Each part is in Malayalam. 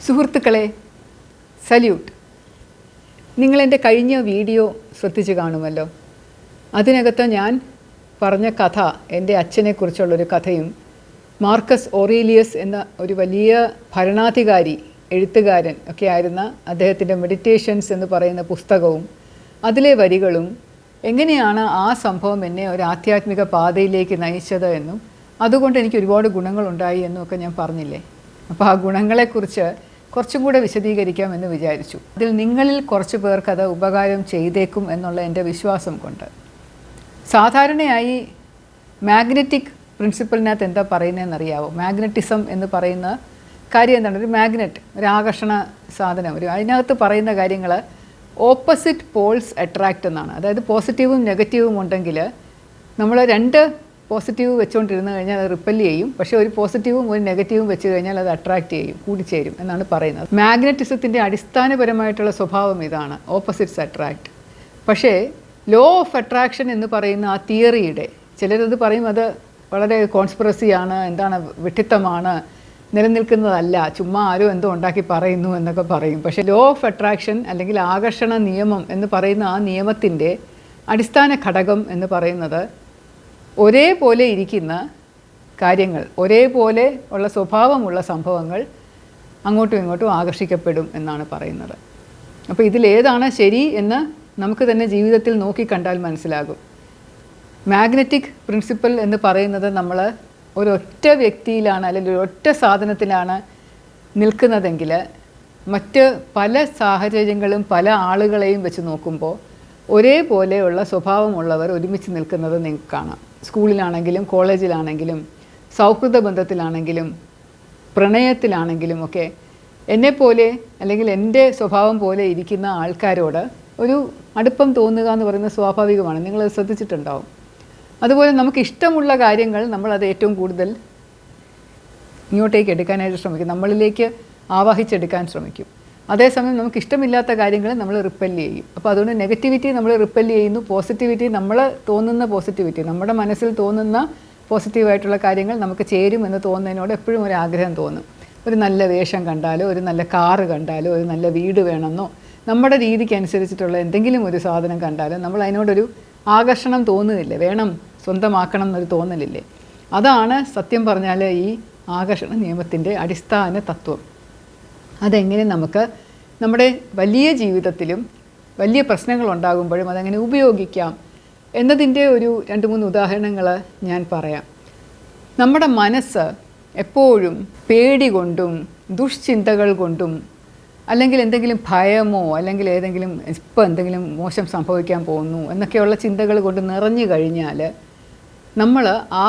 സുഹൃത്തുക്കളെ, സല്യൂട്ട്. നിങ്ങളെൻ്റെ കഴിഞ്ഞ വീഡിയോ ശ്രദ്ധിച്ച് കാണുമല്ലോ. അതിനകത്ത് ഞാൻ പറഞ്ഞ കഥ എൻ്റെ അച്ഛനെക്കുറിച്ചുള്ളൊരു കഥയും മാർക്കസ് ഓറേലിയസ് എന്ന ഒരു വലിയ ഭരണാധികാരി, എഴുത്തുകാരൻ ഒക്കെ ആയിരുന്ന അദ്ദേഹത്തിൻ്റെ മെഡിറ്റേഷൻസ് എന്ന് പറയുന്ന പുസ്തകവും അതിലെ വരികളും എങ്ങനെയാണ് ആ സംഭവം എന്നെ ഒരു ആധ്യാത്മിക പാതയിലേക്ക് നയിച്ചത് എന്നും അതുകൊണ്ട് എനിക്ക് ഒരുപാട് ഗുണങ്ങളുണ്ടായി എന്നുമൊക്കെ ഞാൻ പറഞ്ഞില്ലേ. അപ്പോൾ ആ ഗുണങ്ങളെക്കുറിച്ച് കുറച്ചും കൂടെ വിശദീകരിക്കാമെന്ന് വിചാരിച്ചു. അതിൽ നിങ്ങളിൽ കുറച്ച് പേർക്കത് ഉപകാരം ചെയ്തേക്കും എന്നുള്ള എൻ്റെ വിശ്വാസം കൊണ്ട്. സാധാരണയായി മാഗ്നറ്റിക് പ്രിൻസിപ്പിളിനകത്ത് എന്താ പറയുന്നതെന്നറിയാവോ? മാഗ്നറ്റിസം എന്ന് പറയുന്ന കാര്യം എന്താണ്? ഒരു മാഗ്നറ്റ്, ഒരു ആകർഷണ സാധനം, അതിനകത്ത് പറയുന്ന കാര്യങ്ങൾ ഓപ്പോസിറ്റ് പോൾസ് അട്രാക്റ്റ് എന്നാണ്. അതായത് പോസിറ്റീവും നെഗറ്റീവും ഉണ്ടെങ്കിൽ നമ്മൾ രണ്ട് പോസിറ്റീവ് വെച്ചുകൊണ്ടിരുന്ന് കഴിഞ്ഞാൽ അത് റിപ്പൽ ചെയ്യും. പക്ഷേ ഒരു പോസിറ്റീവും ഒരു നെഗറ്റീവും വെച്ച് കഴിഞ്ഞാൽ അത് അട്രാക്റ്റ് ചെയ്യും, കൂടിച്ചേരും എന്നാണ് പറയുന്നത്. മാഗ്നറ്റിസത്തിൻ്റെ അടിസ്ഥാനപരമായിട്ടുള്ള സ്വഭാവം ഇതാണ്, ഓപ്പോസിറ്റ്സ് അട്രാക്റ്റ്. പക്ഷേ ലോ ഓഫ് അട്രാക്ഷൻ എന്ന് പറയുന്ന ആ തിയറിയുടെ ചിലരത് പറയും അത് വളരെ കോൺസ്പിറസിയാണ്, എന്താണ്, വിഡ്ഢിത്തമാണ്, നിലനിൽക്കുന്നതല്ല, ചുമ്മാ ആരോ എന്തോ ഉണ്ടാക്കി പറയുന്നു എന്നൊക്കെ പറയും. പക്ഷേ ലോ ഓഫ് അട്രാക്ഷൻ അല്ലെങ്കിൽ ആകർഷണ നിയമം എന്ന് പറയുന്ന ആ നിയമത്തിൻ്റെ അടിസ്ഥാന ഘടകം എന്ന് പറയുന്നത് ഒരേപോലെ ഇരിക്കുന്ന കാര്യങ്ങൾ, ഒരേപോലെ ഉള്ള സ്വഭാവമുള്ള സംഭവങ്ങൾ അങ്ങോട്ടും ഇങ്ങോട്ടും ആകർഷിക്കപ്പെടും എന്നാണ് പറയുന്നത്. അപ്പോൾ ഇതിലേതാണ് ശരി എന്ന് നമുക്ക് തന്നെ ജീവിതത്തിൽ നോക്കിക്കണ്ടാൽ മനസ്സിലാകും. മാഗ്നറ്റിക് പ്രിൻസിപ്പിൾ എന്ന് പറയുന്നത് നമ്മൾ ഒരൊറ്റ വ്യക്തിയിലാണ് അല്ലെങ്കിൽ ഒരൊറ്റ സാധനത്തിലാണ് നിൽക്കുന്നതെങ്കിൽ മറ്റ് പല സാഹചര്യങ്ങളും പല ആളുകളെയും വെച്ച് നോക്കുമ്പോൾ ഒരേപോലെയുള്ള സ്വഭാവമുള്ളവർ ഒരുമിച്ച് നിൽക്കുന്നത് നിങ്ങൾക്ക് കാണാം. സ്കൂളിലാണെങ്കിലും കോളേജിലാണെങ്കിലും സൗഹൃദ ബന്ധത്തിലാണെങ്കിലും പ്രണയത്തിലാണെങ്കിലും ഒക്കെ എന്നെപ്പോലെ അല്ലെങ്കിൽ എൻ്റെ സ്വഭാവം പോലെ ഇരിക്കുന്ന ആൾക്കാരോട് ഒരു അടുപ്പം തോന്നുക എന്ന് പറയുന്നത് സ്വാഭാവികമാണ്. നിങ്ങളത് ശ്രദ്ധിച്ചിട്ടുണ്ടാവും. അതുപോലെ നമുക്ക് ഇഷ്ടമുള്ള കാര്യങ്ങൾ നമ്മളത് ഏറ്റവും കൂടുതൽ ഇങ്ങോട്ടേക്ക് എടുക്കാനായിട്ട് ശ്രമിക്കും, നമ്മളിലേക്ക് ആവാഹിച്ചെടുക്കാൻ ശ്രമിക്കും. അതേസമയം നമുക്ക് ഇഷ്ടമില്ലാത്ത കാര്യങ്ങൾ നമ്മൾ റിപ്പൽ ചെയ്യും. അപ്പോൾ അതുകൊണ്ട് നെഗറ്റിവിറ്റി നമ്മൾ റിപ്പൽ ചെയ്യുന്നു, പോസിറ്റിവിറ്റി നമ്മൾ തോന്നുന്ന പോസിറ്റിവിറ്റി, നമ്മുടെ മനസ്സിൽ തോന്നുന്ന പോസിറ്റീവായിട്ടുള്ള കാര്യങ്ങൾ നമുക്ക് ചേരും എന്ന് തോന്നുന്നതിനോട് എപ്പോഴും ഒരു ആഗ്രഹം തോന്നും. ഒരു നല്ല വേഷം കണ്ടാലോ, ഒരു നല്ല കാറ് കണ്ടാലോ, ഒരു നല്ല വീട് വേണമെന്നോ, നമ്മുടെ രീതിക്ക് അനുസരിച്ചിട്ടുള്ള എന്തെങ്കിലും ഒരു സാധനം കണ്ടാലോ നമ്മൾ അതിനോടൊരു ആകർഷണം തോന്നുന്നില്ലേ, വേണം, സ്വന്തമാക്കണം എന്നൊരു തോന്നലില്ലേ. അതാണ് സത്യം പറഞ്ഞാൽ ഈ ആകർഷണ നിയമത്തിൻ്റെ അടിസ്ഥാന തത്വം. അതെങ്ങനെ നമുക്ക് നമ്മുടെ വലിയ ജീവിതത്തിലും വലിയ പ്രശ്നങ്ങൾ ഉണ്ടാകുമ്പോഴും അതെങ്ങനെ ഉപയോഗിക്കാം എന്നതിൻ്റെ ഒരു 2-3 ഉദാഹരണങ്ങൾ ഞാൻ പറയാം. നമ്മുടെ മനസ്സ് എപ്പോഴും പേടി കൊണ്ടും ദുഷ്ചിന്തകൾ കൊണ്ടും അല്ലെങ്കിൽ എന്തെങ്കിലും ഭയമോ അല്ലെങ്കിൽ ഏതെങ്കിലും ഇപ്പോൾ എന്തെങ്കിലും മോശം സംഭവിക്കാൻ പോകുന്നു എന്നൊക്കെയുള്ള ചിന്തകൾ കൊണ്ട് നിറഞ്ഞു കഴിഞ്ഞാൽ നമ്മൾ ആ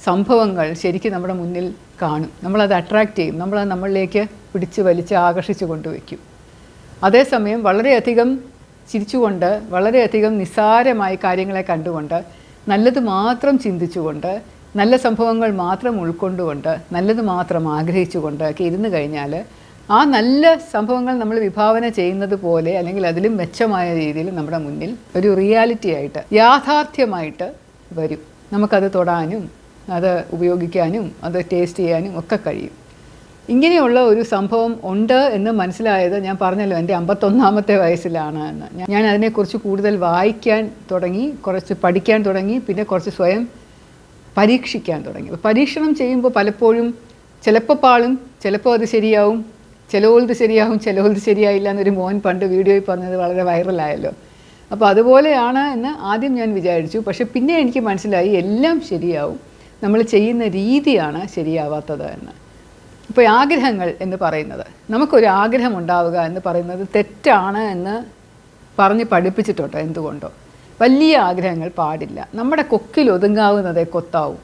സംഭവങ്ങൾ ശരിക്കും നമ്മുടെ മുന്നിൽ കാണും, നമ്മളത് അട്രാക്റ്റ് ചെയ്യും, നമ്മളത് നമ്മളിലേക്ക് പിടിച്ച് വലിച്ച് ആകർഷിച്ച് കൊണ്ടുവയ്ക്കും. അതേസമയം വളരെയധികം ചിരിച്ചുകൊണ്ട് വളരെയധികം നിസ്സാരമായി കാര്യങ്ങളെ കണ്ടുകൊണ്ട് നല്ലത് മാത്രം ചിന്തിച്ചുകൊണ്ട് നല്ല സംഭവങ്ങൾ മാത്രം ഉൾക്കൊണ്ടുകൊണ്ട് നല്ലത് മാത്രം ആഗ്രഹിച്ചുകൊണ്ട് ഒക്കെ ഇരുന്ന് കഴിഞ്ഞാൽ ആ നല്ല സംഭവങ്ങൾ നമ്മൾ വിഭാവന ചെയ്യുന്നത് പോലെ അല്ലെങ്കിൽ അതിലും മെച്ചമായ രീതിയിൽ നമ്മുടെ മുന്നിൽ ഒരു റിയാലിറ്റി ആയിട്ട്, യാഥാർത്ഥ്യമായിട്ട് വരും. നമുക്കത് തൊടാനും അത് ഉപയോഗിക്കാനും അത് ടേസ്റ്റ് ചെയ്യാനും ഒക്കെ കഴിയും. ഇങ്ങനെയുള്ള ഒരു സംഭവം ഉണ്ട് എന്ന് മനസ്സിലായത് ഞാൻ പറഞ്ഞല്ലോ എൻ്റെ 51ാമത്തെ വയസ്സിലാണ് എന്ന്. ഞാൻ അതിനെക്കുറിച്ച് കൂടുതൽ വായിക്കാൻ തുടങ്ങി, കുറച്ച് പഠിക്കാൻ തുടങ്ങി, പിന്നെ കുറച്ച് സ്വയം പരീക്ഷിക്കാൻ തുടങ്ങി. പരീക്ഷണം ചെയ്യുമ്പോൾ പലപ്പോഴും ചിലപ്പോൾ പാളും, ചിലപ്പോൾ അത് ശരിയാവും, ചിലവത് ശരിയാവും, ചിലവത് ശരിയായില്ല എന്നൊരു മോൻ പണ്ട് വീഡിയോയിൽ പറഞ്ഞത് വളരെ വൈറലായല്ലോ. അപ്പോൾ അതുപോലെയാണ് എന്ന് ആദ്യം ഞാൻ വിചാരിച്ചു. പക്ഷെ പിന്നെ എനിക്ക് മനസ്സിലായി എല്ലാം ശരിയാവും, നമ്മൾ ചെയ്യുന്ന രീതിയാണ് ശരിയാവാത്തത് എന്ന്. ഇപ്പോൾ ആഗ്രഹങ്ങൾ എന്ന് പറയുന്നത്, നമുക്കൊരു ആഗ്രഹം ഉണ്ടാവുക എന്ന് പറയുന്നത് തെറ്റാണ് എന്ന് പറഞ്ഞ് പഠിപ്പിച്ചിട്ടുണ്ടോ? എന്തുകൊണ്ടോ? വലിയ ആഗ്രഹങ്ങൾ പാടില്ല, നമ്മുടെ കൊക്കിൽ ഒതുങ്ങാവുന്നതേ കൊത്താവും.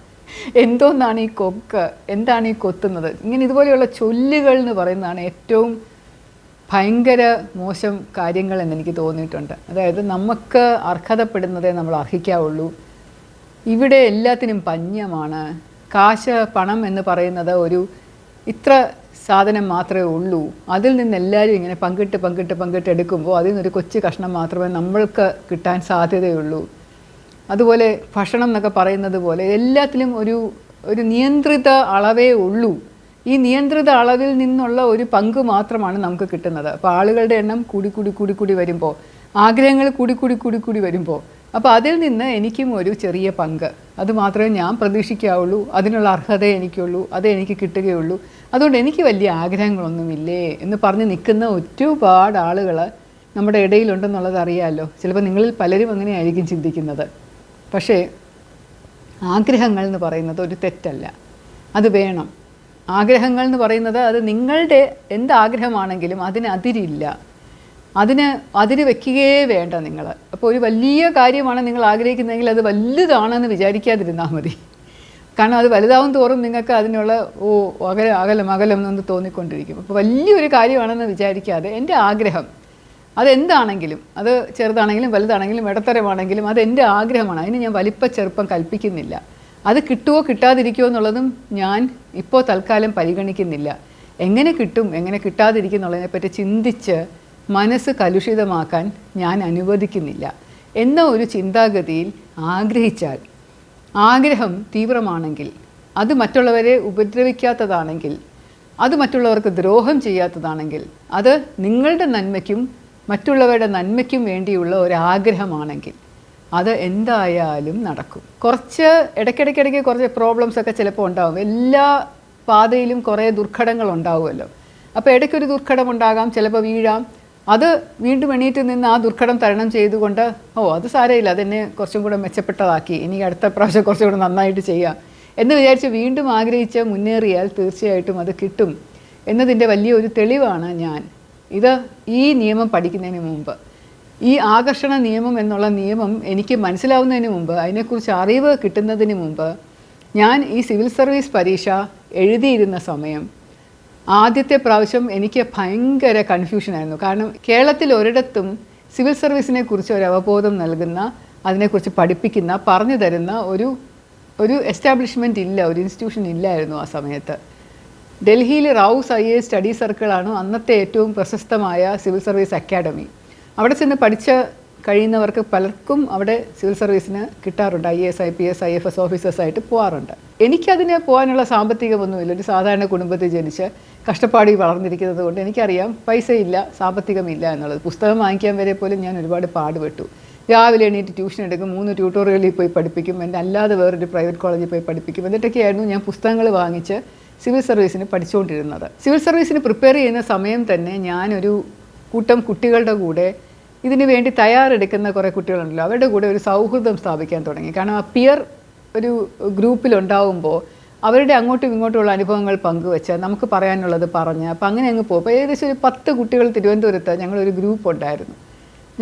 എന്തോന്നാണ് ഈ കൊക്ക്, എന്താണ് ഈ കൊത്തുന്നത്, ഇങ്ങനെ ഇതുപോലെയുള്ള ചൊല്ലുകൾ എന്ന് പറയുന്നതാണ് ഏറ്റവും ഭയങ്കര മോശം കാര്യങ്ങൾ എന്നെനിക്ക് തോന്നിയിട്ടുണ്ട്. അതായത് നമുക്ക് അർഹതപ്പെടുന്നതേ നമ്മൾ അർഹിക്കാവുള്ളൂ, ഇവിടെ എല്ലാത്തിനും പഞ്ഞമാണ്, കാശ് പണം എന്ന് പറയുന്നത് ഒരു ഇത്ര സാധനം മാത്രമേ ഉള്ളൂ, അതിൽ നിന്ന് എല്ലാവരും ഇങ്ങനെ പങ്കിട്ട് എടുക്കുമ്പോൾ അതിൽ നിന്നൊരു കൊച്ചു കഷ്ണം മാത്രമേ നമ്മൾക്ക് കിട്ടാൻ സാധ്യതയുള്ളൂ. അതുപോലെ ഭക്ഷണം എന്നൊക്കെ പറയുന്നത് പോലെ എല്ലാത്തിലും ഒരു നിയന്ത്രിത അളവേ ഉള്ളൂ ഈ നിയന്ത്രിത അളവിൽ നിന്നുള്ള ഒരു പങ്ക് മാത്രമാണ് നമുക്ക് കിട്ടുന്നത്. അപ്പോൾ ആളുകളുടെ എണ്ണം കൂടി വരുമ്പോൾ, ആഗ്രഹങ്ങൾ കൂടി വരുമ്പോൾ, അപ്പോൾ അതിൽ നിന്ന് എനിക്കും ഒരു ചെറിയ പങ്ക്, അത് മാത്രമേ ഞാൻ പ്രതീക്ഷിക്കാവുള്ളൂ, അതിനുള്ള അർഹത എനിക്കുള്ളൂ, അതേ എനിക്ക് കിട്ടുകയുള്ളൂ, അതുകൊണ്ട് എനിക്ക് വലിയ ആഗ്രഹങ്ങളൊന്നുമില്ലേ എന്ന് പറഞ്ഞ് നിൽക്കുന്ന ഒരുപാട് ആളുകൾ നമ്മുടെ ഇടയിലുണ്ടെന്നുള്ളത് അറിയാമല്ലോ. ചിലപ്പോൾ നിങ്ങളിൽ പലരും അങ്ങനെയായിരിക്കും ചിന്തിക്കുന്നത്. പക്ഷേ ആഗ്രഹങ്ങൾ എന്ന് പറയുന്നത് ഒരു തെറ്റല്ല, അത് വേണം. ആഗ്രഹങ്ങൾ എന്ന് പറയുന്നത് അത് നിങ്ങളുടെ എന്താഗ്രഹമാണെങ്കിലും അതിന് അതിരില്ല, അതിന് വെക്കുകയേ വേണ്ട നിങ്ങൾ. അപ്പോൾ ഒരു വലിയ കാര്യമാണ് നിങ്ങൾ ആഗ്രഹിക്കുന്നതെങ്കിൽ അത് വലുതാണെന്ന് വിചാരിക്കാതിരുന്നാൽ മതി. കാരണം അത് വലുതാവും തോറും നിങ്ങൾക്ക് അതിനുള്ള അകലം എന്ന് തോന്നിക്കൊണ്ടിരിക്കും. അപ്പോൾ വലിയൊരു കാര്യമാണെന്ന് വിചാരിക്കാതെ എൻ്റെ ആഗ്രഹം അതെന്താണെങ്കിലും, അത് ചെറുതാണെങ്കിലും വലുതാണെങ്കിലും ഇടത്തരമാണെങ്കിലും അതെൻ്റെ ആഗ്രഹമാണ്, അതിന് ഞാൻ വലിപ്പച്ചെറുപ്പം കൽപ്പിക്കുന്നില്ല. അത് കിട്ടുമോ കിട്ടാതിരിക്കുമോ എന്നുള്ളതും ഞാൻ ഇപ്പോൾ തൽക്കാലം പരിഗണിക്കുന്നില്ല. എങ്ങനെ കിട്ടും എങ്ങനെ കിട്ടാതിരിക്കും എന്നുള്ളതിനെപ്പറ്റി ചിന്തിച്ച് മനസ്സ് കലുഷിതമാക്കാൻ ഞാൻ അനുവദിക്കുന്നില്ല എന്ന ഒരു ചിന്താഗതിയിൽ ആഗ്രഹിച്ചാൽ, ആഗ്രഹം തീവ്രമാണെങ്കിൽ, അത് മറ്റുള്ളവരെ ഉപദ്രവിക്കാത്തതാണെങ്കിൽ, അത് മറ്റുള്ളവർക്ക് ദ്രോഹം ചെയ്യാത്തതാണെങ്കിൽ, അത് നിങ്ങളുടെ നന്മയ്ക്കും മറ്റുള്ളവരുടെ നന്മയ്ക്കും വേണ്ടിയുള്ള ഒരാഗ്രഹമാണെങ്കിൽ അത് എന്തായാലും നടക്കും. കുറച്ച് ഇടയ്ക്കിടയ്ക്ക് കുറച്ച് പ്രോബ്ലംസൊക്കെ ചിലപ്പോൾ ഉണ്ടാകും. എല്ലാ പാതയിലും കുറേ ദുർഘടങ്ങൾ ഉണ്ടാവുമല്ലോ. അപ്പോൾ ഇടയ്ക്കൊരു ദുർഘടം ഉണ്ടാകാം, ചിലപ്പോൾ വീഴാം. അത് വീണ്ടും എണീറ്റ് നിന്ന് ആ ദുർഘടം തരണം ചെയ്തുകൊണ്ട് അത് സാരമില്ല, അതെന്നെ കുറച്ചും കൂടെ മെച്ചപ്പെട്ടതാക്കി, ഇനി അടുത്ത പ്രാവശ്യം കുറച്ചും കൂടെ നന്നായിട്ട് ചെയ്യാം എന്ന് വിചാരിച്ച് വീണ്ടും ആഗ്രഹിച്ച് മുന്നേറിയാൽ തീർച്ചയായിട്ടും അത് കിട്ടും എന്നതിൻ്റെ വലിയൊരു തെളിവാണ് ഞാൻ. ഇത് ഈ നിയമം പഠിക്കുന്നതിന് മുമ്പ്, ഈ ആകർഷണ നിയമം എന്നുള്ള നിയമം എനിക്ക് മനസ്സിലാവുന്നതിന് മുമ്പ്, അതിനെക്കുറിച്ച് അറിവ് കിട്ടുന്നതിന് മുമ്പ്, ഞാൻ ഈ സിവിൽ സർവീസ് പരീക്ഷ എഴുതിയിരുന്ന സമയം ആദ്യത്തെ പ്രാവശ്യം എനിക്ക് ഭയങ്കര കൺഫ്യൂഷനായിരുന്നു. കാരണം കേരളത്തിൽ ഒരിടത്തും സിവിൽ സർവീസിനെ കുറിച്ച് ഒരു അവബോധം നൽകുന്ന, അതിനെക്കുറിച്ച് പഠിപ്പിക്കുന്ന, പറഞ്ഞു തരുന്ന ഒരു എസ്റ്റാബ്ലിഷ്മെൻറ്റ് ഇല്ല, ഒരു ഇൻസ്റ്റിറ്റ്യൂഷൻ ഇല്ലായിരുന്നു ആ സമയത്ത്. ഡൽഹിയിൽ റൗസ് IAS സ്റ്റഡി സർക്കിളാണ് അന്നത്തെ ഏറ്റവും പ്രശസ്തമായ സിവിൽ സർവീസ് അക്കാഡമി. അവിടെ ചെന്ന് പഠിച്ച കഴിയുന്നവർക്ക് പലർക്കും അവിടെ സിവിൽ സർവീസിന് കിട്ടാറുണ്ട്, IAS IPS IFS ഓഫീസേഴ്സായിട്ട് പോകാറുണ്ട്. എനിക്കതിന് പോകാനുള്ള സാമ്പത്തികമൊന്നുമില്ല. ഒരു സാധാരണ കുടുംബത്തിൽ ജനിച്ച് കഷ്ടപ്പാടി വളർന്നിരിക്കുന്നത് കൊണ്ട് എനിക്കറിയാം പൈസയില്ല, സാമ്പത്തികമില്ല എന്നുള്ളത്. പുസ്തകം വാങ്ങിക്കാൻ വരെ പോലും ഞാൻ ഒരുപാട് പാടുപെട്ടു. രാവിലെ എണീറ്റ് ട്യൂഷൻ എടുക്കും, 3 ട്യൂട്ടോറിയലിൽ പോയി പഠിപ്പിക്കും, എൻ്റെ അല്ലാതെ വേറൊരു പ്രൈവറ്റ് കോളേജിൽ പോയി പഠിപ്പിക്കും. എന്നിട്ടൊക്കെയായിരുന്നു ഞാൻ പുസ്തകങ്ങൾ വാങ്ങിച്ച് സിവിൽ സർവീസിന് പഠിച്ചുകൊണ്ടിരുന്നത്. സിവിൽ സർവീസിന് പ്രിപ്പയർ ചെയ്യുന്ന സമയം തന്നെ ഞാനൊരു കൂട്ടം കുട്ടികളുടെ കൂടെ ഇതിനു വേണ്ടി തയ്യാറെടുക്കുന്ന കുറേ കുട്ടികളുണ്ടല്ലോ, അവരുടെ കൂടെ ഒരു സൗഹൃദം സ്ഥാപിക്കാൻ തുടങ്ങി. കാരണം ആ പിയർ ഒരു ഗ്രൂപ്പിലുണ്ടാവുമ്പോൾ അവരുടെ അങ്ങോട്ടും ഇങ്ങോട്ടുമുള്ള അനുഭവങ്ങൾ പങ്കുവെച്ച് നമുക്ക് പറയാനുള്ളത് പറഞ്ഞ് അപ്പം അങ്ങനെ അങ്ങ് പോകും. അപ്പോൾ ഏകദേശം ഒരു 10 കുട്ടികൾ തിരുവനന്തപുരത്ത് ഞങ്ങളൊരു ഗ്രൂപ്പ് ഉണ്ടായിരുന്നു.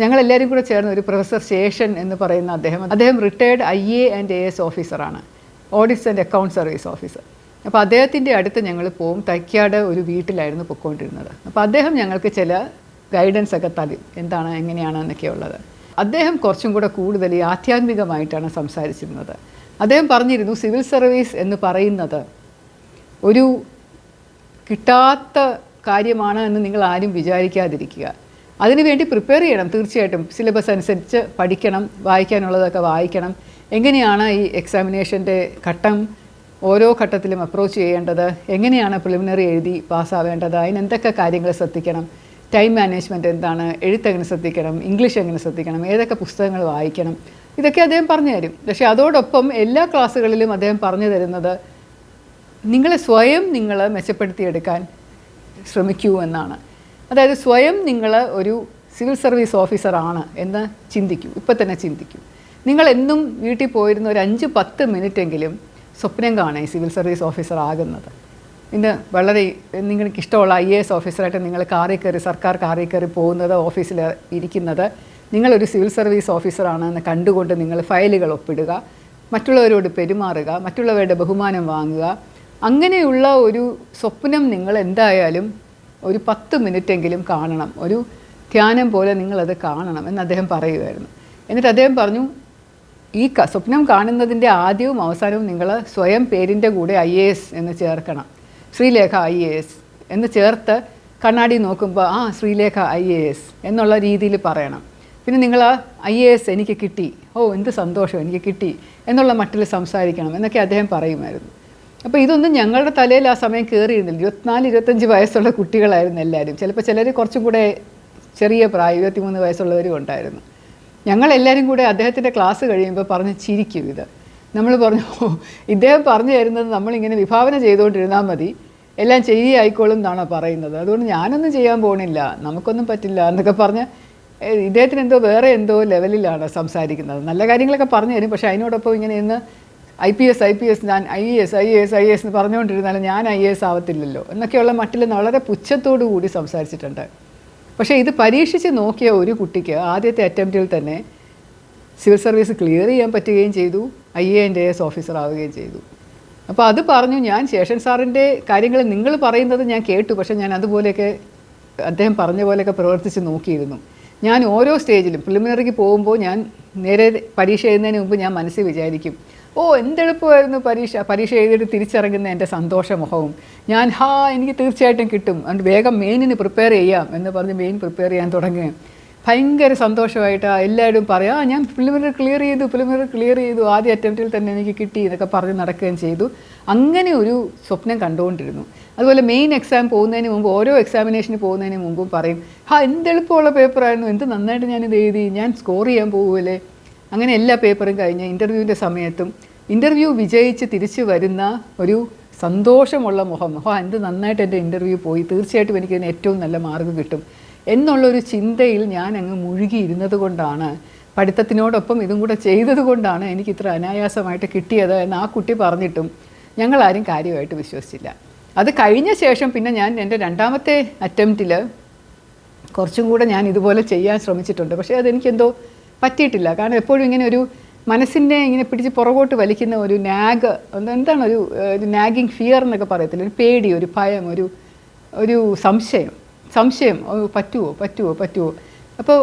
ഞങ്ങളെല്ലാവരും കൂടെ ചേർന്ന് ഒരു പ്രൊഫസർ ശേഷൻ എന്ന് പറയുന്ന അദ്ദേഹം റിട്ടയർഡ് IA and AS ഓഫീസറാണ്, audits and account service officer. അപ്പോൾ അദ്ദേഹത്തിൻ്റെ അടുത്ത് ഞങ്ങൾ പോവും. തൈക്കാട് ഒരു വീട്ടിലായിരുന്നു പൊയ്ക്കൊണ്ടിരുന്നത്. അപ്പോൾ അദ്ദേഹം ഞങ്ങൾക്ക് ചില ഗൈഡൻസ് ഒക്കെ തരും, എന്താണ് എങ്ങനെയാണ് എന്നൊക്കെ ഉള്ളത്. അദ്ദേഹം കുറച്ചും കൂടെ കൂടുതൽ ആധ്യാത്മികമായിട്ടാണ് സംസാരിച്ചിരുന്നത്. അദ്ദേഹം പറഞ്ഞിരുന്നു, സിവിൽ സർവീസ് എന്ന് പറയുന്നത് ഒരു കിട്ടാത്ത കാര്യമാണ് എന്ന് നിങ്ങൾ ആരും വിചാരിക്കാതിരിക്കുക. അതിനുവേണ്ടി പ്രിപ്പയർ ചെയ്യണം, തീർച്ചയായിട്ടും സിലബസ് അനുസരിച്ച് പഠിക്കണം, വായിക്കാനുള്ളതൊക്കെ വായിക്കണം. എങ്ങനെയാണ് ഈ എക്സാമിനേഷൻ്റെ ഘട്ടം ഓരോ ഘട്ടത്തിലും അപ്രോച്ച് ചെയ്യേണ്ടത്, എങ്ങനെയാണ് പ്രിലിമിനറി എഴുതി പാസ്സാവേണ്ടത്, അതിനെന്തൊക്കെ കാര്യങ്ങൾ ശ്രദ്ധിക്കണം, ടൈം മാനേജ്മെൻറ്റ് എന്താണ്, എഴുത്തെങ്ങനെ ശ്രദ്ധിക്കണം, ഇംഗ്ലീഷ് എങ്ങനെ ശ്രദ്ധിക്കണം, ഏതൊക്കെ പുസ്തകങ്ങൾ വായിക്കണം, ഇതൊക്കെ അദ്ദേഹം പറഞ്ഞു തരും. പക്ഷേ അതോടൊപ്പം എല്ലാ ക്ലാസ്സുകളിലും അദ്ദേഹം പറഞ്ഞു തരുന്നത് നിങ്ങളെ സ്വയം നിങ്ങൾ മെച്ചപ്പെടുത്തിയെടുക്കാൻ ശ്രമിക്കൂ എന്നാണ്. അതായത് സ്വയം നിങ്ങൾ ഒരു സിവിൽ സർവീസ് ഓഫീസറാണ് എന്ന് ചിന്തിക്കൂ, ഇപ്പം തന്നെ ചിന്തിക്കൂ. നിങ്ങളെന്നും വീട്ടിൽ പോയിരുന്ന ഒരു 5-10 മിനിറ്റെങ്കിലും സ്വപ്നം കാണുക സിവിൽ സർവീസ് ഓഫീസർ ആകുന്നത്. ഇന്ന് വളരെ നിങ്ങൾക്ക് ഇഷ്ടമുള്ള IAS ഓഫീസറായിട്ട് നിങ്ങൾ കാറിൽ കയറി, സർക്കാർ കാറിൽ കയറി പോകുന്നത്, ഓഫീസിൽ ഇരിക്കുന്നത്, നിങ്ങളൊരു സിവിൽ സർവീസ് ഓഫീസറാണെന്ന് കണ്ടുകൊണ്ട് നിങ്ങൾ ഫയലുകൾ ഒപ്പിടുക, മറ്റുള്ളവരോട് പെരുമാറുക, മറ്റുള്ളവരുടെ ബഹുമാനം വാങ്ങുക. അങ്ങനെയുള്ള ഒരു സ്വപ്നം നിങ്ങൾ എന്തായാലും ഒരു 10 മിനിറ്റെങ്കിലും കാണണം, ഒരു ധ്യാനം പോലെ നിങ്ങളത് കാണണം എന്ന് അദ്ദേഹം പറയുമായിരുന്നു. എന്നിട്ട് അദ്ദേഹം പറഞ്ഞു, ഈ സ്വപ്നം കാണുന്നതിൻ്റെ ആദ്യവും അവസാനവും നിങ്ങൾ സ്വയം പേരിൻ്റെ കൂടെ IAS എന്ന് ചേർക്കണം. ശ്രീലേഖ IAS എന്ന് ചേർത്ത് കണ്ണാടി നോക്കുമ്പോൾ ശ്രീലേഖ IAS എന്നുള്ള രീതിയിൽ പറയണം. പിന്നെ നിങ്ങൾ IAS എനിക്ക് കിട്ടി, എന്ത് സന്തോഷം എനിക്ക് കിട്ടി എന്നുള്ള മട്ടിൽ സംസാരിക്കണം എന്നൊക്കെ അദ്ദേഹം പറയുമായിരുന്നു. അപ്പോൾ ഇതൊന്നും ഞങ്ങളുടെ തലയിൽ ആ സമയം കയറിയിരുന്നില്ല. 24-25 വയസ്സുള്ള കുട്ടികളായിരുന്നു എല്ലാവരും. ചിലപ്പോൾ ചിലർ കുറച്ചും കൂടെ ചെറിയ പ്രായം 23 വയസ്സുള്ളവരും ഉണ്ടായിരുന്നു. ഞങ്ങളെല്ലാവരും കൂടെ അദ്ദേഹത്തിൻ്റെ ക്ലാസ് കഴിയുമ്പോൾ പറഞ്ഞ് ചിരിക്കും. നമ്മൾ പറഞ്ഞു, ഇദ്ദേഹം പറഞ്ഞു തരുന്നത് നമ്മളിങ്ങനെ വിഭാവന ചെയ്തുകൊണ്ടിരുന്നാൽ മതി, എല്ലാം ശരിയായിക്കോളും എന്നാണോ പറയുന്നത്, അതുകൊണ്ട് ഞാനൊന്നും ചെയ്യാൻ പോകണില്ല, നമുക്കൊന്നും പറ്റില്ല എന്നൊക്കെ പറഞ്ഞ് ഇദ്ദേഹത്തിന് എന്തോ വേറെ എന്തോ ലെവലിലാണ് സംസാരിക്കുന്നത്. നല്ല കാര്യങ്ങളൊക്കെ പറഞ്ഞു തരും, പക്ഷേ അതിനോടൊപ്പം ഇങ്ങനെ ഇന്ന് IPS ഞാൻ IAS എന്ന് പറഞ്ഞുകൊണ്ടിരുന്നാലും ഞാൻ IAS ആവത്തില്ലല്ലോ എന്നൊക്കെയുള്ള മട്ടിൽ വളരെ പുച്ഛത്തോടു കൂടി സംസാരിച്ചിട്ടുണ്ട്. പക്ഷേ ഇത് പരീക്ഷിച്ച് നോക്കിയ ഒരു കുട്ടിക്ക് ആദ്യത്തെ അറ്റംപ്റ്റിൽ തന്നെ സിവിൽ സർവീസ് ക്ലിയർ ചെയ്യാൻ പറ്റുകയും ചെയ്തു, IAS ഓഫീസർ ആവുകയും ചെയ്തു. അപ്പോൾ അത് പറഞ്ഞു. ഞാൻ ശേഷൻ സാറിൻ്റെ കാര്യങ്ങൾ നിങ്ങൾ പറയുന്നത് ഞാൻ കേട്ടു, പക്ഷേ ഞാൻ അതുപോലെയൊക്കെ അദ്ദേഹം പറഞ്ഞ പോലെയൊക്കെ പ്രവർത്തിച്ച് നോക്കിയിരുന്നു. ഞാൻ ഓരോ സ്റ്റേജിലും പ്രിലിമിനറിക്ക് പോകുമ്പോൾ ഞാൻ നേരെ പരീക്ഷ എഴുതുന്നതിന് മുമ്പ് ഞാൻ മനസ്സിൽ വിചാരിക്കും, എന്തെളുപ്പമായിരുന്നു പരീക്ഷ എഴുതിയിട്ട് തിരിച്ചിറങ്ങുന്ന എൻ്റെ സന്തോഷമുഖവും, ഞാൻ എനിക്ക് തീർച്ചയായിട്ടും കിട്ടും, അതുകൊണ്ട് വേഗം മെയിനിന് പ്രിപ്പയർ ചെയ്യാം എന്ന് പറഞ്ഞ് മെയിൻ പ്രിപ്പയർ ചെയ്യാൻ തുടങ്ങി. ഭയങ്കര സന്തോഷമായിട്ട് എല്ലാവരും പറയാം, ഞാൻ പ്രിലിമിനറി ക്ലിയർ ചെയ്തു, ആദ്യ അറ്റംപ്റ്റിൽ തന്നെ എനിക്ക് കിട്ടി എന്നൊക്കെ പറഞ്ഞ് നടക്കുകയും ചെയ്തു. അങ്ങനെ ഒരു സ്വപ്നം കണ്ടുകൊണ്ടിരുന്നു. അതുപോലെ മെയിൻ എക്സാം പോകുന്നതിന് മുമ്പ്, ഓരോ എക്സാമിനേഷന് പോകുന്നതിന് മുമ്പും പറയും, എന്തെളുപ്പമുള്ള പേപ്പറായിരുന്നു, എന്ത് നന്നായിട്ട് ഞാനിത് എഴുതി, ഞാൻ സ്കോർ ചെയ്യാൻ പോകുമല്ലേ. അങ്ങനെ എല്ലാ പേപ്പറും കഴിഞ്ഞ് ഇൻ്റർവ്യൂവിൻ്റെ സമയത്തും ഇൻ്റർവ്യൂ വിജയിച്ച് തിരിച്ചു വരുന്ന ഒരു സന്തോഷമുള്ള മുഖം, എന്ത് നന്നായിട്ട് എൻ്റെ ഇൻ്റർവ്യൂ പോയി, തീർച്ചയായിട്ടും എനിക്കതിന് ഏറ്റവും നല്ല മാർക്ക് കിട്ടും എന്നുള്ളൊരു ചിന്തയിൽ ഞാൻ അങ്ങ് മുഴുകിയിരുന്നത് കൊണ്ടാണ്, പഠിത്തത്തിനോടൊപ്പം ഇതും കൂടെ ചെയ്തത് കൊണ്ടാണ് എനിക്കിത്ര അനായാസമായിട്ട് കിട്ടിയത് എന്ന് ആ കുട്ടി പറഞ്ഞിട്ടും ഞങ്ങളാരും കാര്യമായിട്ട് വിശ്വസിച്ചില്ല. അത് കഴിഞ്ഞ ശേഷം പിന്നെ ഞാൻ എൻ്റെ രണ്ടാമത്തെ അറ്റംപ്റ്റിൽ കുറച്ചും കൂടെ ഞാൻ ഇതുപോലെ ചെയ്യാൻ ശ്രമിച്ചിട്ടുണ്ട്. പക്ഷേ അതെനിക്കെന്തോ പറ്റിയിട്ടില്ല. കാരണം എപ്പോഴും ഇങ്ങനെ ഒരു മനസ്സിനെ ഇങ്ങനെ പിടിച്ച് പുറകോട്ട് വലിക്കുന്ന ഒരു എന്താണ് ഒരു നാഗിങ് ഫിയർ എന്നൊക്കെ പറയത്തില്ല, ഒരു പേടി, ഒരു ഭയം, ഒരു സംശയം പറ്റുമോ. അപ്പോൾ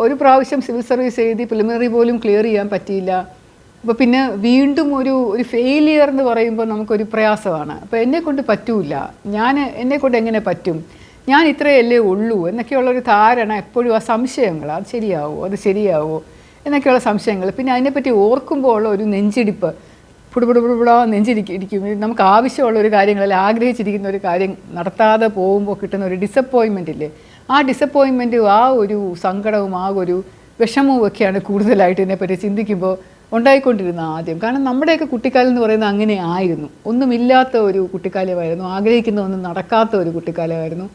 ഒരു പ്രാവശ്യം സിവിൽ സർവീസ് എഴുതി പ്രിലിമിനറി പോലും ക്ലിയർ ചെയ്യാൻ പറ്റിയില്ല. അപ്പോൾ പിന്നെ വീണ്ടും ഒരു ഫെയിലിയർ എന്ന് പറയുമ്പോൾ നമുക്കൊരു പ്രയാസമാണ്. അപ്പോൾ എന്നെക്കൊണ്ട് പറ്റൂല, എന്നെക്കൊണ്ട് എങ്ങനെ പറ്റും, ഞാൻ ഇത്രയല്ലേ ഉള്ളൂ എന്നൊക്കെയുള്ളൊരു ധാരണ എപ്പോഴും, ആ സംശയങ്ങൾ, അത് ശരിയാവോ എന്നൊക്കെയുള്ള സംശയങ്ങൾ. പിന്നെ അതിനെപ്പറ്റി ഓർക്കുമ്പോൾ ഉള്ള ഒരു നെഞ്ചിടിപ്പ്, പുടുപുടുപുടാ നെഞ്ചിരിക്കും. നമുക്ക് ആവശ്യമുള്ള ഒരു കാര്യങ്ങളല്ല, ആഗ്രഹിച്ചിരിക്കുന്ന ഒരു കാര്യം നടത്താതെ പോകുമ്പോൾ കിട്ടുന്ന ഒരു ഡിസപ്പോയിൻമെൻ്റ് ഇല്ലേ, ആ ഡിസപ്പോയിൻമെൻറ്റും ആ ഒരു സങ്കടവും ആ ഒരു വിഷമവും ഒക്കെയാണ് കൂടുതലായിട്ട് ഇതിനെപ്പറ്റി ചിന്തിക്കുമ്പോൾ ഉണ്ടായിക്കൊണ്ടിരുന്ന ആദ്യം. കാരണം നമ്മുടെയൊക്കെ കുട്ടിക്കാലം എന്ന് പറയുന്നത് അങ്ങനെ ആയിരുന്നു, ഒന്നുമില്ലാത്ത ഒരു കുട്ടിക്കാലമായിരുന്നു, ആഗ്രഹിക്കുന്ന ഒന്നും നടക്കാത്ത ഒരു കുട്ടിക്കാലമായിരുന്നു.